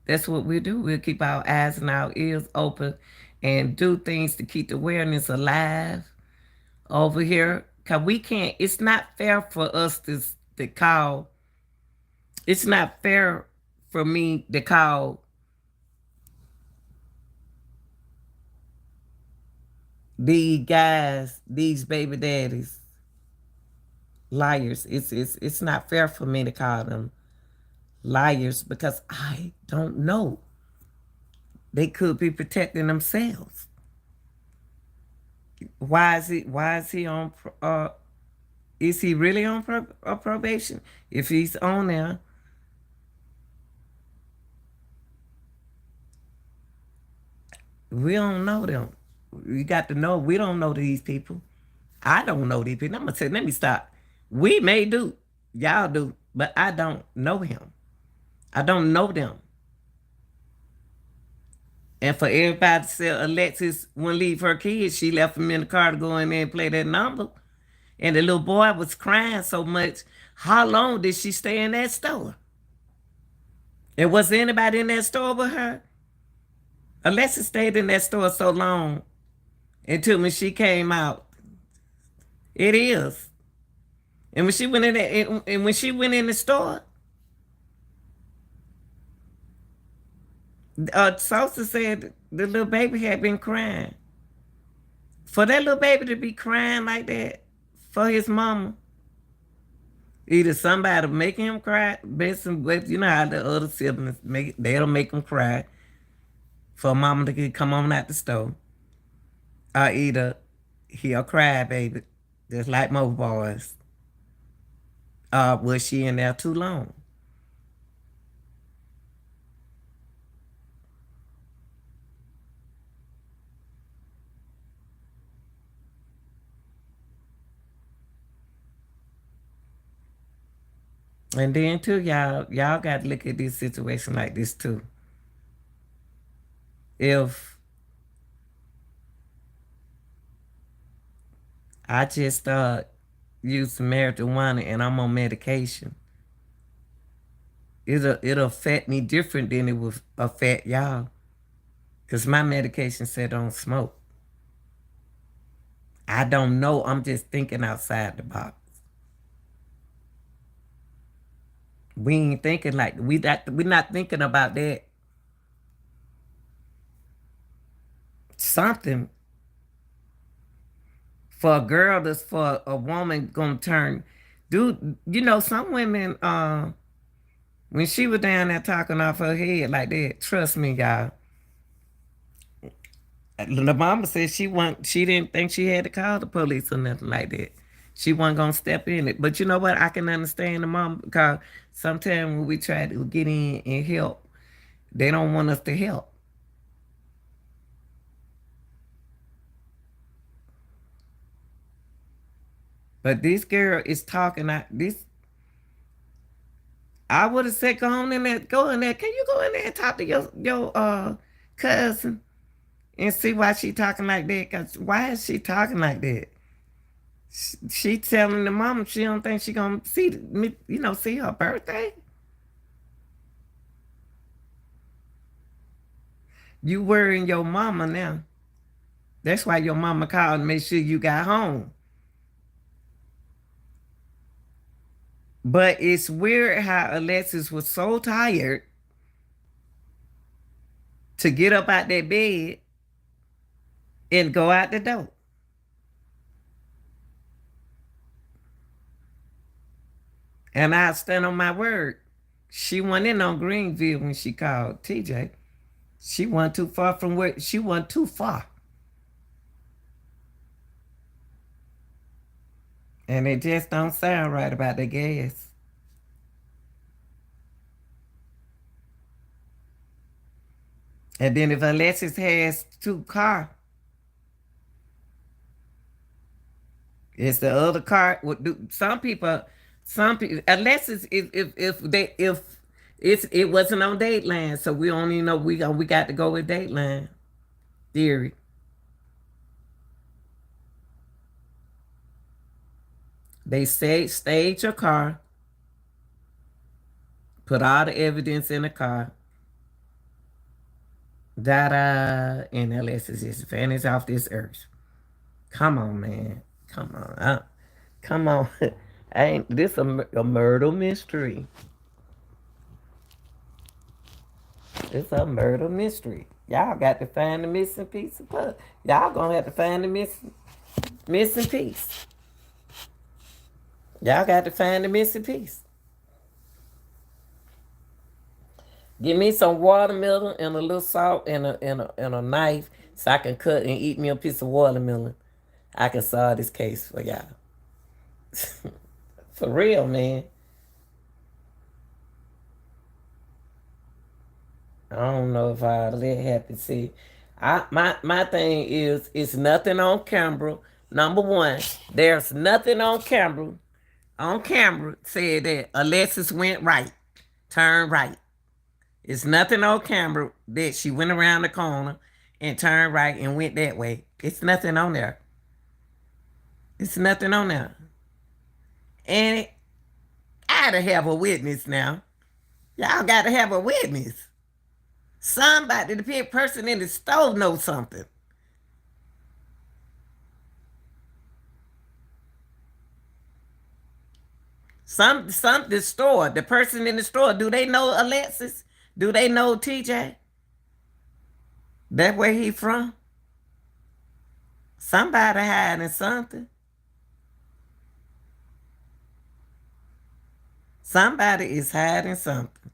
That's what we'll do. We'll keep our eyes and our ears open, and do things to keep the awareness alive over here. Cause we can't. It's not fair for us to call. It's not fair for me to call these guys, these baby daddies, liars. It's not fair for me to call them liars because I don't know. They could be protecting themselves. Why is he on is he really on probation? If he's on there, we don't know them. We got to know. We don't know these people. I don't know these people. I'm gonna say, let me stop. We may do, y'all do, but I don't know him. I don't know them. And for everybody to say Alexis wouldn't leave her kids, she left them in the car to go in there and play that number. And the little boy was crying so much. How long did she stay in that store? And was anybody in that store with her? Alexis stayed in that store so long until when she came out. It is. And when she went in there, and when she went in the store, Sosa said the little baby had been crying. For that little baby to be crying like that for his mama, either somebody making him cry, you know how the other siblings they'll make him cry for mama to come on out the store, or either he'll cry, baby, just like most boys, or was she in there too long? And then too, y'all got to look at this situation like this too. If I just use marijuana and I'm on medication, it'll affect me different than it will affect y'all. Cause my medication said don't smoke. I don't know. I'm just thinking outside the box. We ain't thinking like we're not thinking about that. something for a girl that's for a woman gonna turn. Dude, you know, some women, when she was down there talking off her head like that, trust me, y'all. The mama said she didn't think she had to call the police or nothing like that. She wasn't gonna step in it. But you know what? I can understand the mom because sometimes when we try to get in and help, they don't want us to help. But this girl is talking out this. I would have said, go in there. Can you go in there and talk to your cousin and see why she talking like that? Cause why is she talking like that? She telling the mama she don't think she gonna see me, see her birthday. You worrying your mama now. That's why your mama called and made sure you got home. But it's weird how Alexis was so tired to get up out that bed and go out the door. And I stand on my word. She went in on Greenville when she called TJ. She went too far from where she went too far. And it just don't sound right about the gas. And then if Alexis has two cars, it's the other car. Some people, Alexis, if it wasn't on Dateline, so we only know we got to go with Dateline theory. They say stage your car, put all the evidence in the car, da, and Alexis just vanished off this earth. Come on, man. Come on. Come on. Ain't this a murder mystery? It's a murder mystery. Y'all got to find the missing piece of puzzle. Y'all gonna have to find the missing piece. Y'all got to find the missing piece. Give me some watermelon and a little salt and a knife so I can cut and eat me a piece of watermelon. I can solve this case for y'all. For real, man. I don't know if I let happy see. My thing is it's nothing on camera. Number one, there's nothing on camera. On camera said that Alexis went right, turned right. It's nothing on camera that she went around the corner and turned right and went that way. It's nothing on there. It's nothing on there. And I gotta have a witness now. Y'all gotta have a witness. Somebody, the person in the store knows something. The store, the person in the store, do they know Alexis? Do they know TJ? That where he from? Somebody hiding something. Somebody is hiding something.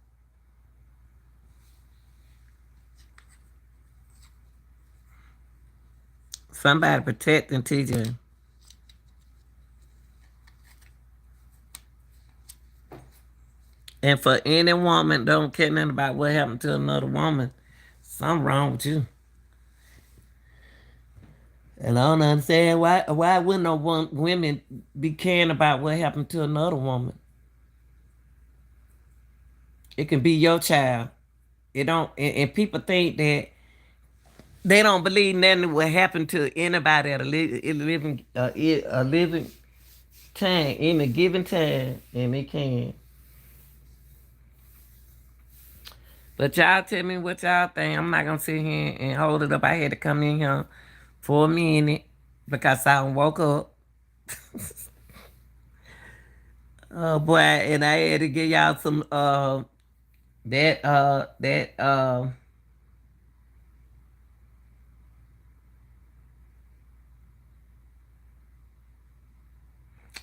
Somebody protecting TJ. And for any woman don't care nothing about what happened to another woman, something wrong with you. And I don't understand why wouldn't no women be caring about what happened to another woman? It can be your child. It don't, and people think that they don't believe nothing will happen to anybody at a living time in a given time, and it can. But y'all tell me what y'all think. I'm not gonna sit here and hold it up. I had to come in here for a minute because I woke up. Oh boy, and I had to give y'all some that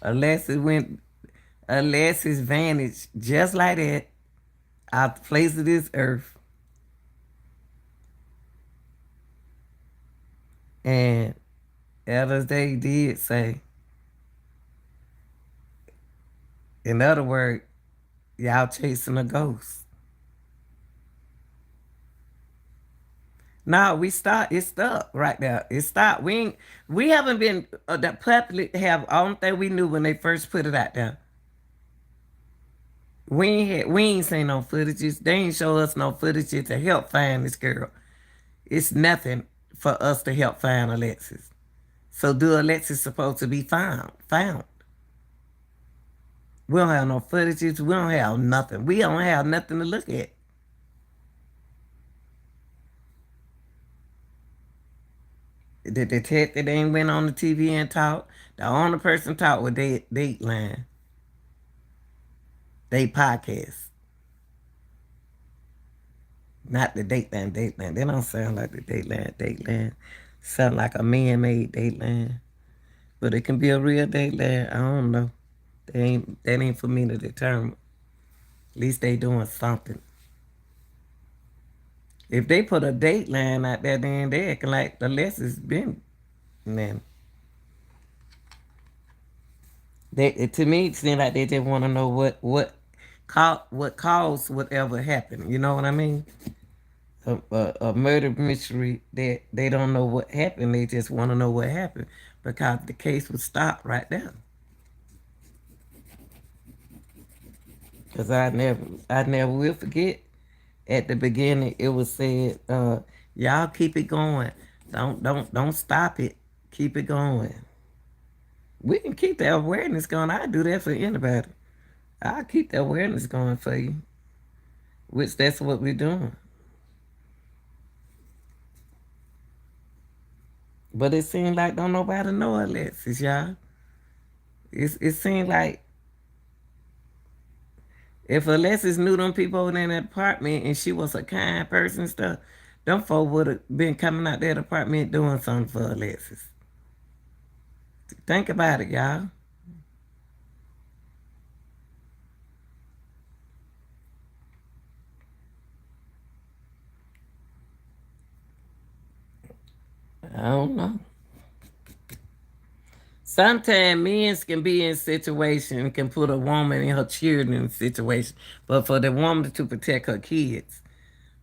Alexis went, Alexis vanished just like that out the place of this earth. And elders, they did say, in other words, y'all chasing a ghost. No, we start. It stuck right there. It stopped. We haven't been the public have. Only thing we knew when they first put it out there. We ain't seen no footages. They ain't show us no footages to help find this girl. It's nothing for us to help find Alexis. So do Alexis supposed to be found? Found. We don't have no footages. We don't have nothing. We don't have nothing to look at. The detective ain't went on the TV and talked. The only person talked was Dateline. They podcast. Not the Dateline, Dateline. They don't sound like the Dateline, Dateline. Sound like a man-made Dateline. But it can be a real Dateline. I don't know. That ain't for me to determine. At least they doing something. If they put a Dateline out there, then they acting like the less has been. Man, to me it seems like they just want to know what caused whatever happened. You know what I mean? A murder mystery that they don't know what happened. They just want to know what happened because the case was stopped right there. Because I never will forget. At the beginning, it was said, "Y'all keep it going. Don't stop it. Keep it going. We can keep the awareness going. I do that for anybody. I'll keep the awareness going for you, which that's what we're doing. But it seems like don't nobody know Alexis, y'all. It seems like if Alexis knew them people in that apartment and she was a kind person and stuff, them folk would have been coming out that apartment doing something for Alexis. Think about it, y'all. I don't know. Sometimes men can be in situation can put a woman and her children in a situation, but for the woman to protect her kids,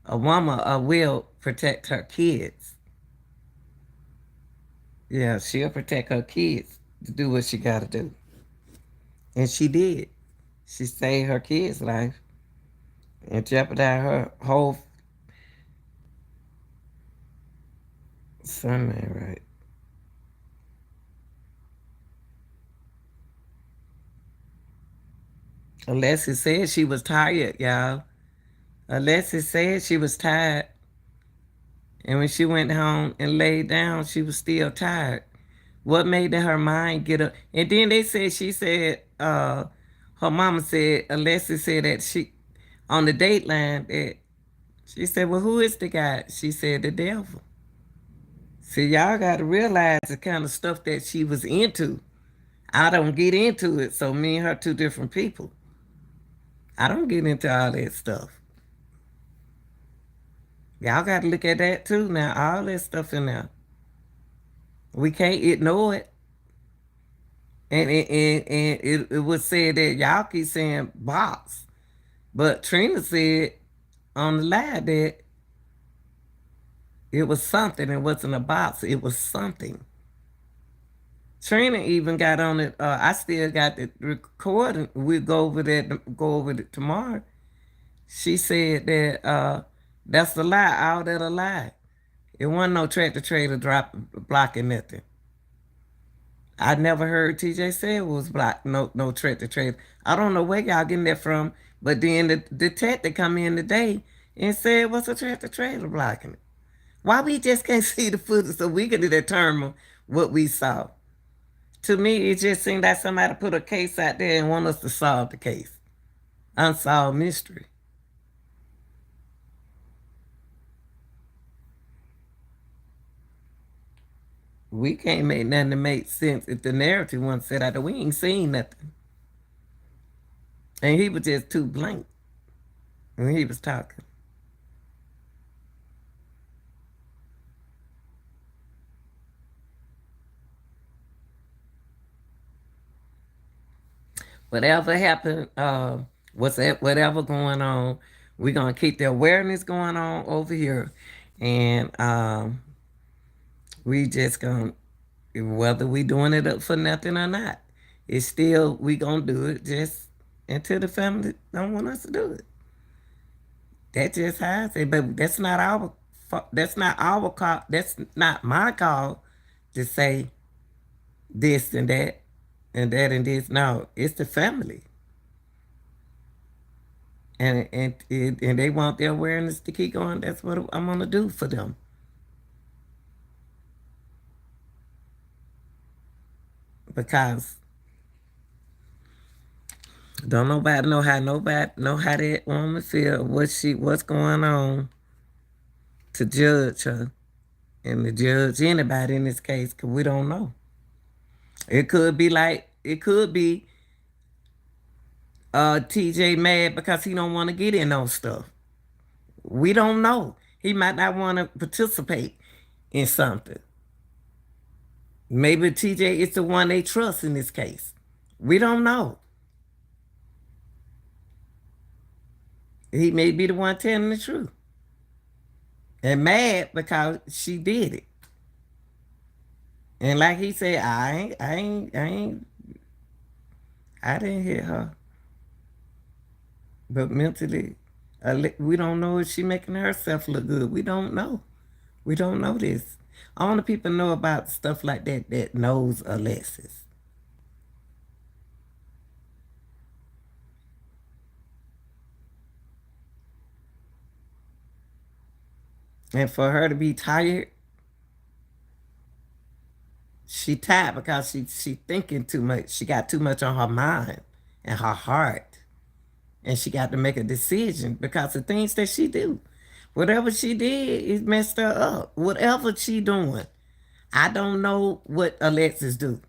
a woman will protect her kids. Yeah, she'll protect her kids to do what she got to do, and she did. She saved her kids' life and jeopardized her whole. Son, man, right? Alexis said she was tired, y'all. Alexis said she was tired. And when she went home and laid down, she was still tired. What made her mind get up? And then they said, she said, her mama said, Alexis said that she, on the dateline, that she said, well, who is the guy? She said, the devil. See, y'all got to realize the kind of stuff that she was into. I don't get into it, so me and her two different people. I don't get into all that stuff. Y'all got to look at that too now, all that stuff in there. We can't ignore it. And it was said that y'all keep saying box. But Trina said on the live that it was something. It wasn't a box. It was something. Trina even got on it. I still got the recording. We'll go over it tomorrow. She said that that's a lie. All that a lie. It wasn't no tractor trailer blocking nothing. I never heard TJ say it was blocked. No tractor trailer. I don't know where y'all getting that from. But then the detective come in today and said what's a tractor trailer blocking it. Why we just can't see the footage so we can determine what we saw? To me, it just seemed like somebody put a case out there and want us to solve the case. Unsolved mystery. We can't make nothing to make sense if the narrative wasn't set out there. We ain't seen nothing. And he was just too blank when he was talking. Whatever happened, whatever going on, we're gonna keep the awareness going on over here, and we just gonna, whether we doing it up for nothing or not, it's still we gonna do it just until the family don't want us to do it. That's just how I say. But that's not our that's not our call. That's not my call to say this and that and this. No, it's the family. And they want their awareness to keep going. That's what I'm gonna do for them. Because don't nobody know how that woman feel, what's going on to judge her and to judge anybody in this case, because we don't know. It could be TJ mad because he don't want to get in on stuff. We don't know. He might not want to participate in something. Maybe TJ is the one they trust in this case. We don't know. He may be the one telling the truth. And mad because she did it. And like he said, I didn't hit her. But mentally, we don't know if she making herself look good. We don't know. We don't know this. Only people know about stuff like that knows Alexis. And for her to be tired, she tired because she thinking too much. She got too much on her mind and her heart. And she got to make a decision because the things that she do. Whatever she did, it messed her up. Whatever she doing. I don't know what Alexis do.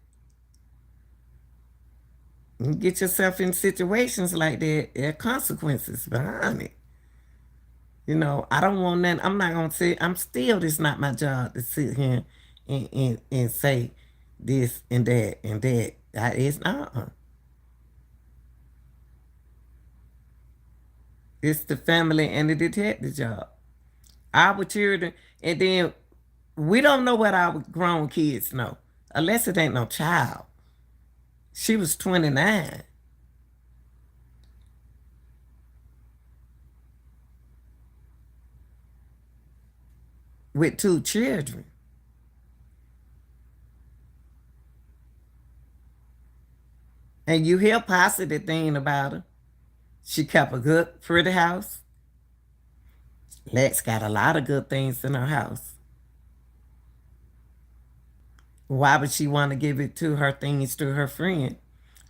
You get yourself in situations like that, there are consequences behind it. I don't want that. I'm not gonna say I'm still it's not my job to sit here and say this and that and that. It's not. It's the family and the detective job. Our children, and then we don't know what our grown kids know. Unless it ain't no child. She was 29 with two children. And you hear positive thing about her. She kept a good, pretty house. Lex got a lot of good things in her house. Why would she want to give it to her things to her friend?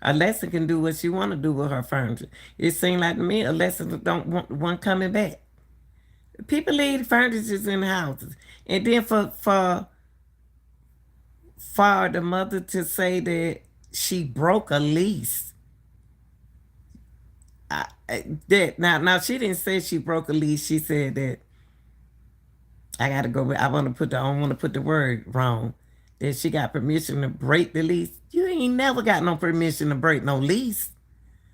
Alexa can do what she want to do with her furniture. It seemed like to me Alexa don't want one coming back. People leave furniture in houses. And then for the mother to say that she broke a lease. Now she didn't say she broke a lease. She said that I gotta go. I don't want to put the word wrong. That she got permission to break the lease. You ain't never got no permission to break no lease.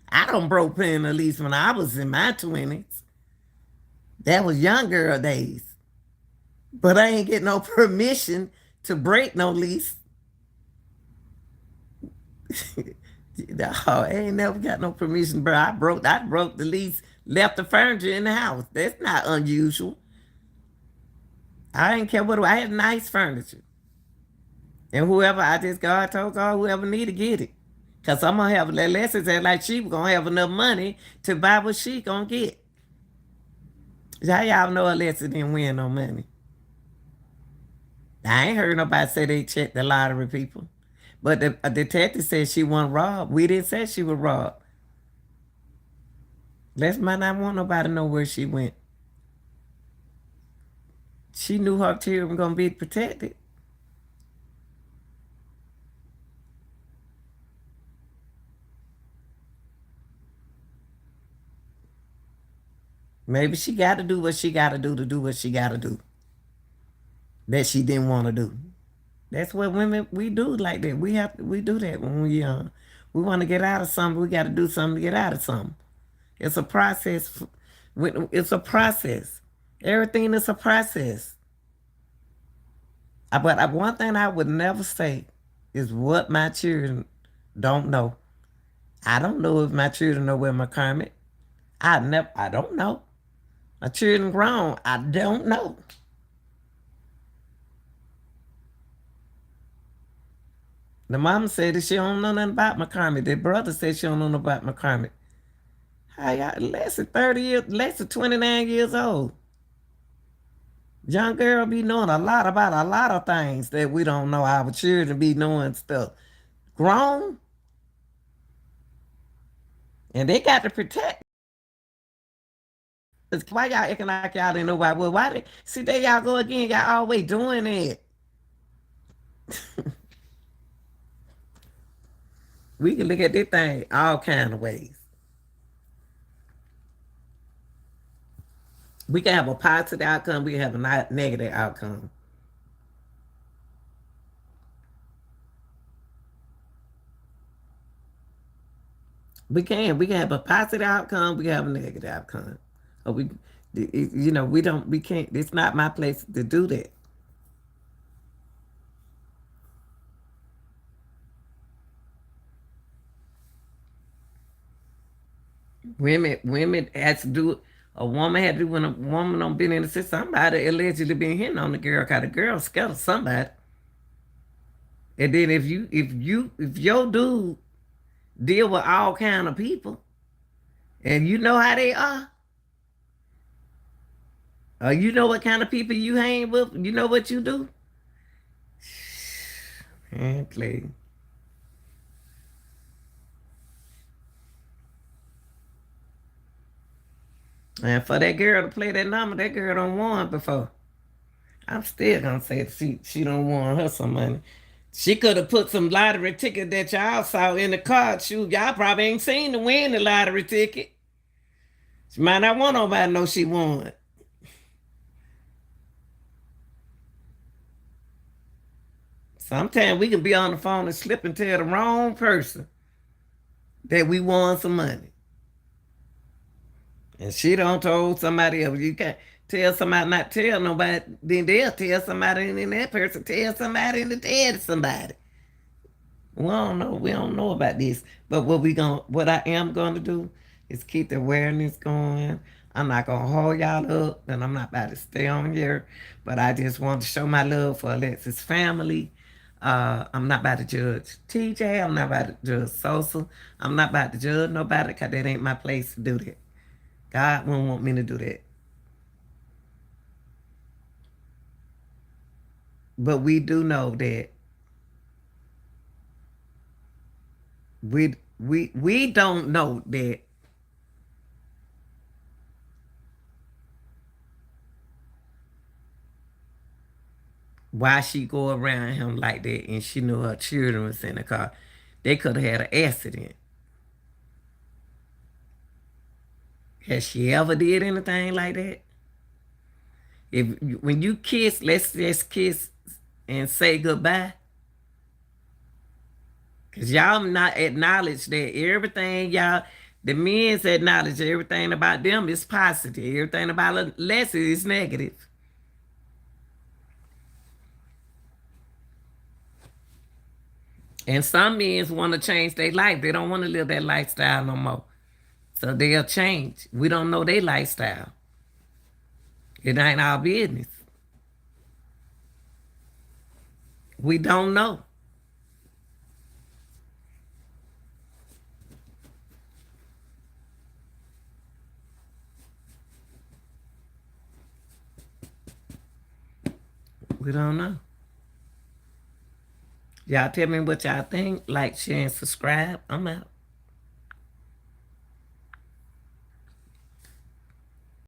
I don't broke paying a lease when I was in my 20s. That was young girl days. But I ain't get no permission to break no lease. No, I ain't never got no permission, bro. I broke the lease, left the furniture in the house. That's not unusual. I didn't care what I had nice furniture. And God told God, whoever need to get it. Cause I'm gonna have that lesson said like she was gonna have enough money to buy what she gonna get. How y'all know Alexis didn't win no money? I ain't heard nobody say they checked the lottery, people. But the detective said she wasn't robbed. We didn't say she was robbed. Les might not want nobody to know where she went. She knew her children were gonna be protected. Maybe she got to do what she got to do what she got to do that she didn't want to do. That's what women we do like that. We do that when we young. We want to get out of something. We got to do something to get out of something. It's a process. It's a process. Everything is a process. But one thing I would never say is what my children don't know. I don't know if my children know where my karma. I don't know. My children grown. I don't know. The mama said that she don't know nothing about my karma. The brother said she don't know nothing about my karma. How y'all less than 30 years, less than 29 years old. Young girl be knowing a lot about a lot of things that we don't know. Our children be knowing stuff. Grown, and they got to protect. Why y'all acting like y'all didn't know why? Well, why they see there y'all go again? Y'all always doing it. We can look at this thing all kind of ways. We can have a positive outcome. We can have a negative outcome. We can. We can have a positive outcome. We can have a negative outcome. Or we don't. We can't. It's not my place to do that. Women has to do. A woman had to do when a woman don't been in the system. Somebody allegedly been hitting on the girl. Cause the girl scared of somebody. And then if your dude deal with all kind of people, and you know how they are, or you know what kind of people you hang with, you know what you do. And play. And for that girl to play that number, that girl don't won before. I'm still gonna say she don't want her some money. She could have put some lottery ticket that y'all saw in the card. Shoot, y'all probably ain't seen the win the lottery ticket. She might not want nobody to know she won. Sometimes we can be on the phone and slip and tell the wrong person that we won some money. And she don't told somebody else. You can't tell somebody not tell nobody, then they'll tell somebody and then that person tell somebody and tell somebody. We don't know. We don't know about this. But what I am gonna do is keep the awareness going. I'm not gonna hold y'all up, and I'm not about to stay on here. But I just want to show my love for Alexis' family. I'm not about to judge TJ. I'm not about to judge Sosa. I'm not about to judge nobody because that ain't my place to do that. God won't want me to do that. But we do know that we don't know that why she go around him like that and she knew her children was in the car. They could have had an accident. Has she ever did anything like that? If when you kiss, let's just kiss and say goodbye. Cause y'all not acknowledge that everything y'all, the men's acknowledge everything about them is positive. Everything about Leslie is negative. And some men want to change their life. They don't want to live that lifestyle no more. So they'll change. We don't know their lifestyle. It ain't our business. We don't know. We don't know. Y'all tell me what y'all think. Like, share, and subscribe. I'm out.